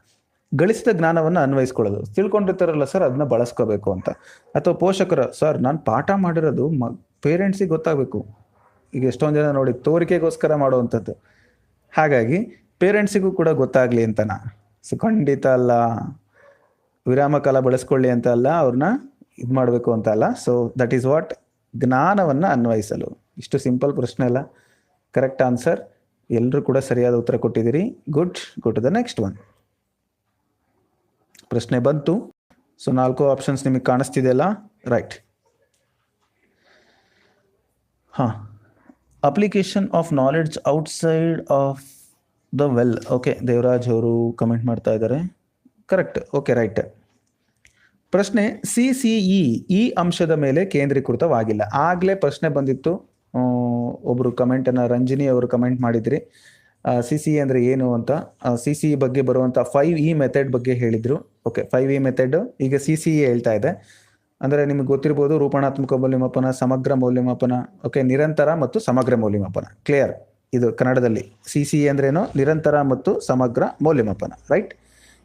ಗಳಿಸಿದ ಜ್ಞಾನವನ್ನು ಅನ್ವಯಿಸ್ಕೊಳ್ಳೋದು, ತಿಳ್ಕೊಂಡಿರ್ತಾರಲ್ಲ ಸರ್ ಅದನ್ನ ಬಳಸ್ಕೋಬೇಕು ಅಂತ. ಅಥವಾ ಪೋಷಕರು, ಸರ್ ನಾನು ಪಾಠ ಮಾಡಿರೋದು ಪೇರೆಂಟ್ಸಿಗೆ ಗೊತ್ತಾಗಬೇಕು. ಈಗ ಎಷ್ಟೊಂದು ಜನ ನೋಡಿ ತೋರಿಕೆಗೋಸ್ಕರ ಮಾಡುವಂಥದ್ದು, ಹಾಗಾಗಿ ಪೇರೆಂಟ್ಸಿಗೂ ಕೂಡ ಗೊತ್ತಾಗ್ಲಿ ಅಂತನಾ? ಸೊ ಖಂಡಿತ ಅಲ್ಲ. ವಿರಾಮ ಕಾಲ ಬಳಸ್ಕೊಳ್ಳಿ ಅಂತ ಅಲ್ಲ, ಅವ್ರನ್ನ ಇದು ಮಾಡಬೇಕು ಅಂತ ಅಲ್ಲ. ಸೊ ದಟ್ ಈಸ್ ವಾಟ್, ಜ್ಞಾನವನ್ನು ಅನ್ವಯಿಸಲು. ಇಷ್ಟು ಸಿಂಪಲ್ ಪ್ರಶ್ನೆ ಅಲ್ಲ. ಕರೆಕ್ಟ್ ಆನ್ಸರ್ ಎಲ್ಲರೂ ಕೂಡ ಸರಿಯಾದ ಉತ್ತರ ಕೊಟ್ಟಿದ್ದೀರಿ. Good. Go to the next one. ಪ್ರಶ್ನೆ ಬಂತು. ಸೊ 4 ಆಪ್ಷನ್ಸ್ ನಿಮಗೆ ಕಾಣಿಸ್ತಿದೆಯಲ್ಲ, right. Application of knowledge outside of the well. Okay, Devaraj ಅವರು ಕಮೆಂಟ್ ಮಾಡ್ತಾ ಇದ್ದಾರೆ. ಕರೆಕ್ಟ್. Okay, right. ಪ್ರಶ್ನೆ CCE ಈ ಅಂಶದ ಮೇಲೆ ಕೇಂದ್ರೀಕೃತವಾಗಿಲ್ಲ. ಆಗಲೇ ಪ್ರಶ್ನೆ ಬಂದಿತ್ತು. ಒಬ್ಬರು ಕಮೆಂಟನ್ನು ರಂಜಿನಿ ಅವರು ಕಮೆಂಟ್ ಮಾಡಿದ್ರಿ, CCE ಅಂದರೆ ಏನು ಅಂತ. CCE ಬಗ್ಗೆ ಬರುವಂಥ 5E ಮೆಥಡ್ ಬಗ್ಗೆ ಹೇಳಿದರು. ಓಕೆ, 5E ಮೆಥಡ್ ಈಗ CCE ಹೇಳ್ತಾ ಇದೆ. ಅಂದರೆ ನಿಮಗೆ ಗೊತ್ತಿರ್ಬೋದು, ರೂಪಣಾತ್ಮಕ ಮೌಲ್ಯಮಾಪನ, ಸಮಗ್ರ ಮೌಲ್ಯಮಾಪನ, ಓಕೆ, ನಿರಂತರ ಮತ್ತು ಸಮಗ್ರ ಮೌಲ್ಯಮಾಪನ. ಕ್ಲಿಯರ್? ಇದು ಕನ್ನಡದಲ್ಲಿ CCE ಅಂದ್ರೇನು? ನಿರಂತರ ಮತ್ತು ಸಮಗ್ರ ಮೌಲ್ಯಮಾಪನ, ರೈಟ್.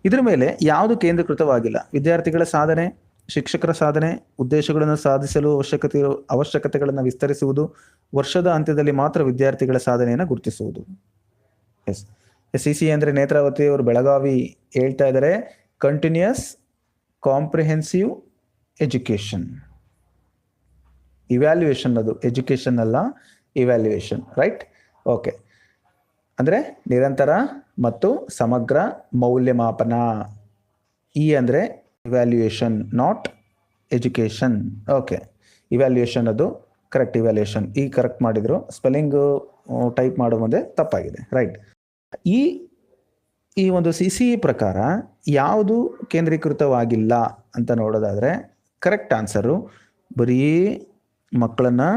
ಇದ್ರ ಮೇಲೆ ಯಾವುದು ಕೇಂದ್ರೀಕೃತವಾಗಿಲ್ಲ. ವಿದ್ಯಾರ್ಥಿಗಳ ಸಾಧನೆ, ಶಿಕ್ಷಕರ ಸಾಧನೆ, ಉದ್ದೇಶಗಳನ್ನು ಸಾಧಿಸಲು ಅವಶ್ಯಕತೆಗಳನ್ನು ವಿಸ್ತರಿಸುವುದು, ವರ್ಷದ ಅಂತ್ಯದಲ್ಲಿ ಮಾತ್ರ ವಿದ್ಯಾರ್ಥಿಗಳ ಸಾಧನೆಯನ್ನು ಗುರುತಿಸುವುದು. ಎಸ್, CCE ಅಂದರೆ ನೇತ್ರಾವತಿ ಅವರು ಬೆಳಗಾವಿ ಹೇಳ್ತಾ ಇದ್ದಾರೆ, ಕಂಟಿನ್ಯೂಸ್ ಕಾಂಪ್ರಿಹೆನ್ಸಿವ್ ಎಜುಕೇಶನ್. ಇವ್ಯಾಲ್ಯೂಯೇಷನ್, ಅದು ಎಜುಕೇಶನ್ ಅಲ್ಲ, ಇವ್ಯಾಲ್ಯೂಯೇಷನ್, ರೈಟ್. ಓಕೆ, ಅಂದರೆ ನಿರಂತರ ಮತ್ತು ಸಮಗ್ರ ಮೌಲ್ಯಮಾಪನ. ಇ ಅಂದರೆ evaluation, not education. Okay, evaluation ಅದು ಕರೆಕ್ಟ್. ಇವ್ಯಾಲ್ಯೂಯೇಷನ್ ಈ ಕರೆಕ್ಟ್ ಮಾಡಿದ್ರು, ಸ್ಪೆಲ್ಲಿಂಗು ಟೈಪ್ ಮಾಡೋ ಮುಂದೆ ತಪ್ಪಾಗಿದೆ, ರೈಟ್. ಈ ಒಂದು CCE ಪ್ರಕಾರ ಯಾವುದು ಕೇಂದ್ರೀಕೃತವಾಗಿಲ್ಲ ಅಂತ ನೋಡೋದಾದರೆ ಕರೆಕ್ಟ್ ಆನ್ಸರು ಬರೀ ಮಕ್ಕಳನ್ನು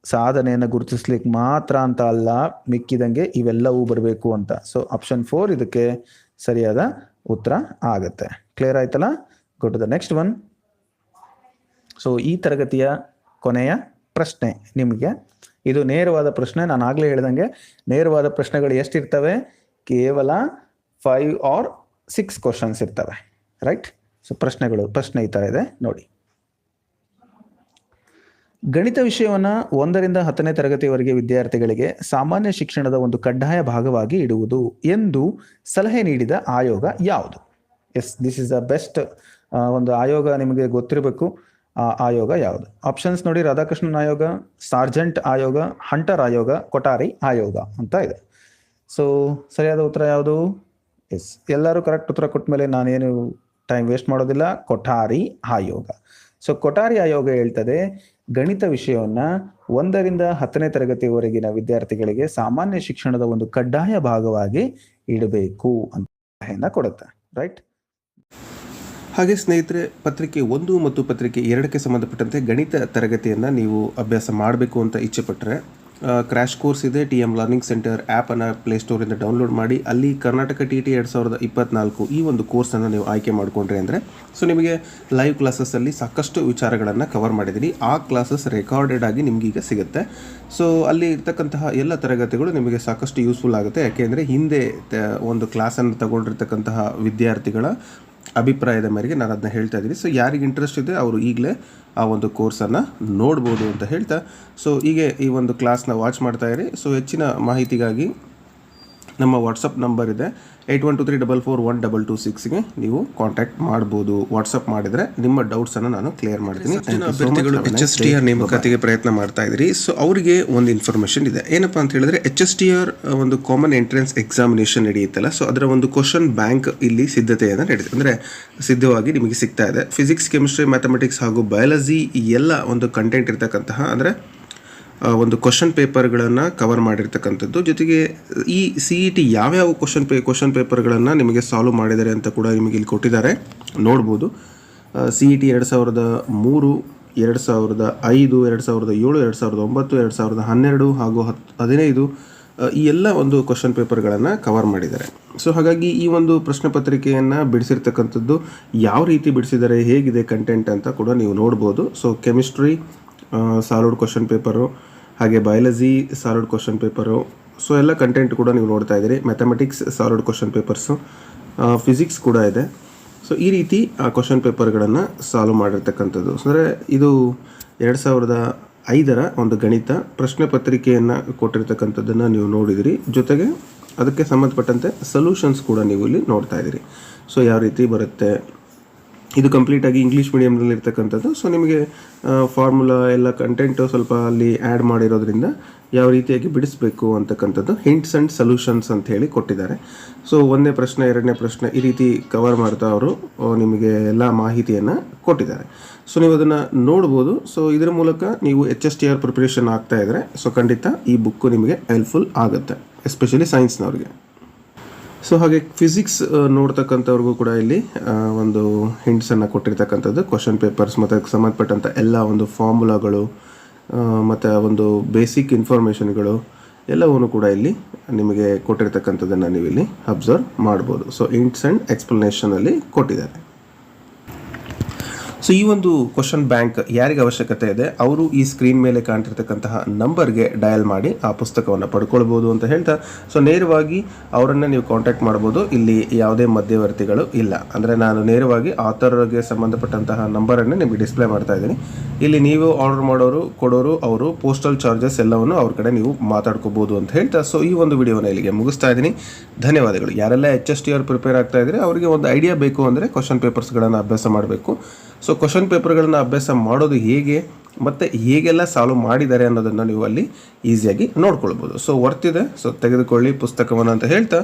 ಸಾಧನೆಯನ್ನು ಗುರುತಿಸ್ಲಿಕ್ಕೆ ಮಾತ್ರ ಅಂತ ಅಲ್ಲ, ಮಿಕ್ಕಿದಂಗೆ ಇವೆಲ್ಲವೂ ಬರಬೇಕು ಅಂತ. ಸೊ ಆಪ್ಷನ್ 4 ಇದಕ್ಕೆ ಸರಿಯಾದ ಉತ್ತರ ಆಗುತ್ತೆ. ಕ್ಲಿಯರ್ ಆಯ್ತಲ್ಲ? Go to the next one. So ಈ ತರಗತಿಯ ಕೊನೆಯ ಪ್ರಶ್ನೆ ನಿಮಗೆ. ಇದು ನೇರವಾದ ಪ್ರಶ್ನೆ. ನಾನು ಆಗಲೇ ಹೇಳ್ದಂಗೆ ನೇರವಾದ ಪ್ರಶ್ನೆಗಳು ಎಷ್ಟಿರ್ತವೆ? ಕೇವಲ 5 or 6 ಕ್ವಶನ್ಸ್ ಇರ್ತವೆ, ರೈಟ್. ಸೊ ಪ್ರಶ್ನೆ ಈ ಥರ ಇದೆ ನೋಡಿ. ಗಣಿತ ವಿಷಯವನ್ನು 1ರಿಂದ 10ನೇ ತರಗತಿಯವರೆಗೆ ವಿದ್ಯಾರ್ಥಿಗಳಿಗೆ ಸಾಮಾನ್ಯ ಶಿಕ್ಷಣದ ಒಂದು ಕಡ್ಡಾಯ ಭಾಗವಾಗಿ ಇಡುವುದು ಎಂದು ಸಲಹೆ ನೀಡಿದ ಆಯೋಗ ಯಾವುದು? Yes, this is the best ಒಂದು ಆಯೋಗ, ನಿಮಗೆ ಗೊತ್ತಿರಬೇಕು. ಆ ಆಯೋಗ ಯಾವುದು? ಆಪ್ಷನ್ಸ್ ನೋಡಿ, ರಾಧಾಕೃಷ್ಣನ್ ಆಯೋಗ, ಸಾರ್ಜೆಂಟ್ ಆಯೋಗ, ಹಂಟರ್ ಆಯೋಗ, ಕೊಠಾರಿ ಆಯೋಗ ಅಂತ ಇದೆ. ಸೊ ಸರಿಯಾದ ಉತ್ತರ ಯಾವುದು? ಎಸ್, ಎಲ್ಲರೂ ಕರೆಕ್ಟ್ ಉತ್ತರ ಕೊಟ್ಟ ಮೇಲೆ ನಾನೇನು ಟೈಮ್ ವೇಸ್ಟ್ ಮಾಡೋದಿಲ್ಲ. ಕೊಠಾರಿ ಆಯೋಗ. ಸೊ ಕೊಠಾರಿ ಆಯೋಗ ಹೇಳ್ತದೆ, ಗಣಿತ ವಿಷಯವನ್ನು 1ರಿಂದ 10ನೇ ತರಗತಿಯವರೆಗಿನ ವಿದ್ಯಾರ್ಥಿಗಳಿಗೆ ಸಾಮಾನ್ಯ ಶಿಕ್ಷಣದ ಒಂದು ಕಡ್ಡಾಯ ಭಾಗವಾಗಿ ಇಡಬೇಕು ಅಂತ ಸಲಹೆಯನ್ನು ಕೊಡುತ್ತೆ, ರೈಟ್. ಹಾಗೆ ಸ್ನೇಹಿತರೆ, ಪತ್ರಿಕೆ 1 ಮತ್ತು ಪತ್ರಿಕೆ 2ಕ್ಕೆ ಸಂಬಂಧಪಟ್ಟಂತೆ ಗಣಿತ ತರಗತಿಯನ್ನು ನೀವು ಅಭ್ಯಾಸ ಮಾಡಬೇಕು ಅಂತ ಇಚ್ಛೆಪಟ್ಟರೆ ಕ್ರ್ಯಾಶ್ ಕೋರ್ಸ್ ಇದೆ. TM ಲರ್ನಿಂಗ್ ಸೆಂಟರ್ ಆ್ಯಪನ್ನು ಪ್ಲೇಸ್ಟೋರಿಂದ ಡೌನ್ಲೋಡ್ ಮಾಡಿ ಅಲ್ಲಿ ಕರ್ನಾಟಕ TT 2024 ಈ ಒಂದು ಕೋರ್ಸನ್ನು ನೀವು ಆಯ್ಕೆ ಮಾಡಿಕೊಂಡ್ರಿ ಅಂದರೆ ಸೊ ನಿಮಗೆ ಲೈವ್ ಕ್ಲಾಸಸ್ಸಲ್ಲಿ ಸಾಕಷ್ಟು ವಿಚಾರಗಳನ್ನು ಕವರ್ ಮಾಡಿದ್ದೀನಿ. ಆ ಕ್ಲಾಸಸ್ ರೆಕಾರ್ಡೆಡ್ ಆಗಿ ನಿಮಗೀಗ ಸಿಗುತ್ತೆ. ಸೊ ಅಲ್ಲಿ ಇರ್ತಕ್ಕಂತಹ ಎಲ್ಲ ತರಗತಿಗಳು ನಿಮಗೆ ಸಾಕಷ್ಟು ಯೂಸ್ಫುಲ್ ಆಗುತ್ತೆ. ಯಾಕೆಂದರೆ ಹಿಂದೆ ಒಂದು ಕ್ಲಾಸನ್ನು ತಗೊಂಡಿರ್ತಕ್ಕಂತಹ ವಿದ್ಯಾರ್ಥಿಗಳ ಅಭಿಪ್ರಾಯದ ಮೇರೆಗೆ ನಾನು ಅದನ್ನ ಹೇಳ್ತಾ ಇದ್ದೀನಿ. ಸೊ ಯಾರಿಗೆ ಇಂಟ್ರೆಸ್ಟ್ ಇದೆ ಅವರು ಈಗಲೇ ಆ ಒಂದು ಕೋರ್ಸನ್ನು ನೋಡ್ಬೋದು ಅಂತ ಹೇಳ್ತಾ, ಸೊ ಹೀಗೆ ಈ ಒಂದು ಕ್ಲಾಸ್ನ ವಾಚ್ ಮಾಡ್ತಾ ಇರಿ. ಸೊ ಹೆಚ್ಚಿನ ಮಾಹಿತಿಗಾಗಿ ನಮ್ಮ ವಾಟ್ಸಪ್ ನಂಬರ್ ಇದೆ 8123441226ಗೆ ನೀವು ಕಾಂಟ್ಯಾಕ್ಟ್ ಮಾಡ್ಬೋದು. ವಾಟ್ಸಪ್ ಮಾಡಿದರೆ ನಿಮ್ಮ ಡೌಟ್ಸನ್ನು ನಾನು ಕ್ಲಿಯರ್ ಮಾಡ್ತೀನಿ. ಅಭ್ಯರ್ಥಿಗಳು HSTR ನೇಮಕಾತಿಗೆ ಪ್ರಯತ್ನ ಮಾಡ್ತಾ ಇದ್ದೀರಿ. ಸೊ ಅವರಿಗೆ ಒಂದು ಇನ್ಫಾರ್ಮೇಷನ್ ಇದೆ. ಏನಪ್ಪ ಅಂತ ಹೇಳಿದ್ರೆ, HSTR ಒಂದು ಕಾಮನ್ ಎಂಟ್ರೆನ್ಸ್ ಎಕ್ಸಾಮಿನೇಷನ್ ನಡೆಯುತ್ತಲ್ಲ, ಸೊ ಅದರ ಒಂದು ಕ್ವಶನ್ ಬ್ಯಾಂಕ್ ಇಲ್ಲಿ ಸಿದ್ಧತೆಯನ್ನು ನಡೆಯುತ್ತೆ, ಅಂದರೆ ಸಿದ್ಧವಾಗಿ ನಿಮಗೆ ಸಿಗ್ತಾ ಇದೆ. ಫಿಸಿಕ್ಸ್, ಕೆಮಿಸ್ಟ್ರಿ, ಮ್ಯಾಥಮೆಟಿಕ್ಸ್ ಹಾಗೂ ಬಯಾಲಜಿ ಎಲ್ಲ ಒಂದು ಕಂಟೆಂಟ್ ಇರ್ತಕ್ಕಂತಹ, ಅಂದರೆ ಒಂದು ಕ್ವಶನ್ ಪೇಪರ್ಗಳನ್ನು ಕವರ್ ಮಾಡಿರ್ತಕ್ಕಂಥದ್ದು. ಜೊತೆಗೆ ಈ CET ಯಾವ್ಯಾವ ಕ್ವಶನ್ ಪೇಪರ್ಗಳನ್ನು ನಿಮಗೆ ಸಾಲ್ವ್ ಮಾಡಿದ್ದಾರೆ ಅಂತ ಕೂಡ ನಿಮಗೆ ಇಲ್ಲಿ ಕೊಟ್ಟಿದ್ದಾರೆ, ನೋಡ್ಬೋದು. CET 2003, 2005, 2007, 2009, 2012 ಹಾಗೂ 2015 ಈ ಎಲ್ಲ ಒಂದು ಕ್ವಶನ್ ಪೇಪರ್ಗಳನ್ನು ಕವರ್ ಮಾಡಿದ್ದಾರೆ. ಸೊ ಹಾಗಾಗಿ ಈ ಒಂದು ಪ್ರಶ್ನೆ ಪತ್ರಿಕೆಯನ್ನು ಬಿಡಿಸಿರ್ತಕ್ಕಂಥದ್ದು ಯಾವ ರೀತಿ ಬಿಡಿಸಿದ್ದಾರೆ, ಹೇಗಿದೆ ಕಂಟೆಂಟ್ ಅಂತ ಕೂಡ ನೀವು ನೋಡ್ಬೋದು. So chemistry solid question paper, ಹಾಗೆ biology solid question paper, so ಎಲ್ಲ ಕಂಟೆಂಟ್ ಕೂಡ ನೀವು ನೋಡ್ತಾ ಇದ್ದೀರಿ. Mathematics solid question papers, physics ಕೂಡ ಇದೆ. ಸೊ ಈ ರೀತಿ ಆ ಕ್ವಶನ್ ಪೇಪರ್ಗಳನ್ನು ಸಾಲ್ವ್ ಮಾಡಿರ್ತಕ್ಕಂಥದ್ದು. ಅಂದರೆ ಇದು 2005ರ ಒಂದು ಗಣಿತ ಪ್ರಶ್ನೆ ಪತ್ರಿಕೆಯನ್ನು ಕೊಟ್ಟಿರ್ತಕ್ಕಂಥದ್ದನ್ನು ನೀವು ನೋಡಿದಿರಿ. ಜೊತೆಗೆ ಅದಕ್ಕೆ ಸಂಬಂಧಪಟ್ಟಂತೆ ಸೊಲ್ಯೂಷನ್ಸ್ ಕೂಡ ನೀವು ಇಲ್ಲಿ ನೋಡ್ತಾ ಇದ್ದೀರಿ. ಸೊ ಯಾವ ರೀತಿ ಬರುತ್ತೆ, ಇದು ಕಂಪ್ಲೀಟಾಗಿ ಇಂಗ್ಲೀಷ್ ಮೀಡಿಯಮ್ನಲ್ಲಿ ಇರ್ತಕ್ಕಂಥದ್ದು. ಸೊ ನಿಮಗೆ ಫಾರ್ಮುಲಾ ಎಲ್ಲ ಕಂಟೆಂಟು ಸ್ವಲ್ಪ ಅಲ್ಲಿ ಆ್ಯಡ್ ಮಾಡಿರೋದ್ರಿಂದ ಯಾವ ರೀತಿಯಾಗಿ ಬಿಡಿಸಬೇಕು ಅಂತಕ್ಕಂಥದ್ದು ಹಿಂಟ್ಸ್ ಆ್ಯಂಡ್ ಸೊಲ್ಯೂಷನ್ಸ್ ಅಂತ ಹೇಳಿ ಕೊಟ್ಟಿದ್ದಾರೆ. ಸೊ ಒಂದನೇ ಪ್ರಶ್ನೆ, ಎರಡನೇ ಪ್ರಶ್ನೆ ಈ ರೀತಿ ಕವರ್ ಮಾಡ್ತಾ ಅವರು ನಿಮಗೆ ಎಲ್ಲ ಮಾಹಿತಿಯನ್ನು ಕೊಟ್ಟಿದ್ದಾರೆ. ಸೊ ನೀವು ಅದನ್ನು ನೋಡ್ಬೋದು. ಸೊ ಇದರ ಮೂಲಕ ನೀವು HSTR ಪ್ರಿಪ್ರೇಷನ್ ಆಗ್ತಾ ಇದ್ದರೆ ಸೊ ಖಂಡಿತ ಈ ಬುಕ್ಕು ನಿಮಗೆ ಹೆಲ್ಪ್ಫುಲ್ ಆಗುತ್ತೆ, ಎಸ್ಪೆಷಲಿ ಸೈನ್ಸ್ನವ್ರಿಗೆ. ಸೊ ಹಾಗೆ ಫಿಸಿಕ್ಸ್ ನೋಡ್ತಕ್ಕಂಥವ್ರಿಗೂ ಕೂಡ ಇಲ್ಲಿ ಒಂದು ಹಿಂಟ್ಸನ್ನು ಕೊಟ್ಟಿರ್ತಕ್ಕಂಥದ್ದು. ಕ್ವಶನ್ ಪೇಪರ್ಸ್ ಮತ್ತು ಅದಕ್ಕೆ ಸಂಬಂಧಪಟ್ಟಂಥ ಎಲ್ಲ ಒಂದು ಫಾರ್ಮುಲಾಗಳು ಮತ್ತು ಒಂದು ಬೇಸಿಕ್ ಇನ್ಫಾರ್ಮೇಷನ್ಗಳು ಎಲ್ಲವೂ ಕೂಡ ಇಲ್ಲಿ ನಿಮಗೆ ಕೊಟ್ಟಿರ್ತಕ್ಕಂಥದ್ದನ್ನು ನೀವು ಇಲ್ಲಿ ಅಬ್ಸರ್ವ್ ಮಾಡ್ಬೋದು. ಸೊ ಹಿಂಟ್ಸ್ ಆ್ಯಂಡ್ ಎಕ್ಸ್ಪ್ಲನೇಷನಲ್ಲಿ ಕೊಟ್ಟಿದ್ದಾರೆ. ಸೊ ಈ ಒಂದು ಕ್ವಶನ್ ಬ್ಯಾಂಕ್ ಯಾರಿಗೆ ಅವಶ್ಯಕತೆ ಇದೆ ಅವರು ಈ ಸ್ಕ್ರೀನ್ ಮೇಲೆ ಕಾಣ್ತಿರ್ತಕ್ಕಂತಹ ನಂಬರ್ಗೆ ಡಯಲ್ ಮಾಡಿ ಆ ಪುಸ್ತಕವನ್ನು ಪಡ್ಕೊಳ್ಬೋದು ಅಂತ ಹೇಳ್ತಾ, ಸೊ ನೇರವಾಗಿ ಅವರನ್ನು ನೀವು ಕಾಂಟ್ಯಾಕ್ಟ್ ಮಾಡ್ಬೋದು. ಇಲ್ಲಿ ಯಾವುದೇ ಮಧ್ಯವರ್ತಿಗಳು ಇಲ್ಲ. ಅಂದರೆ ನಾನು ನೇರವಾಗಿ ಆಥರ್ಗೆ ಸಂಬಂಧಪಟ್ಟಂತಹ ನಂಬರನ್ನು ನಿಮಗೆ ಡಿಸ್ಪ್ಲೇ ಮಾಡ್ತಾ ಇದ್ದೀನಿ. ಇಲ್ಲಿ ನೀವು ಆರ್ಡರ್ ಮಾಡೋರು, ಕೊಡೋರು, ಅವರು ಪೋಸ್ಟಲ್ ಚಾರ್ಜಸ್ ಎಲ್ಲವನ್ನು ಅವ್ರ ಕಡೆ ನೀವು ಮಾತಾಡ್ಕೋಬೋದು ಅಂತ ಹೇಳ್ತಾ, ಸೊ ಈ ಒಂದು ವಿಡಿಯೋನ ಇಲ್ಲಿಗೆ ಮುಗಿಸ್ತಾ ಇದ್ದೀನಿ. ಧನ್ಯವಾದಗಳು. ಯಾರೆಲ್ಲ HSTR ಪ್ರಿಪೇರ್ ಆಗ್ತಾ ಇದ್ರೆ ಅವರಿಗೆ ಒಂದು ಐಡಿಯಾ ಬೇಕು ಅಂದರೆ ಕ್ವಶನ್ ಪೇಪರ್ಸ್ಗಳನ್ನು ಅಭ್ಯಾಸ ಮಾಡಬೇಕು. ಸೊ ಕ್ವಶನ್ ಪೇಪರ್ಗಳನ್ನು ಅಭ್ಯಾಸ ಮಾಡೋದು ಹೇಗೆ ಮತ್ತು ಹೇಗೆಲ್ಲ ಸಾಲ್ವ್ ಮಾಡಿದ್ದಾರೆ ಅನ್ನೋದನ್ನು ನೀವು ಅಲ್ಲಿ ಈಸಿಯಾಗಿ ನೋಡ್ಕೊಳ್ಬೋದು. ಸೊ ವರ್ತಿದೆ, ಸೊ ತೆಗೆದುಕೊಳ್ಳಿ ಪುಸ್ತಕವನ್ನು ಅಂತ ಹೇಳ್ತಾ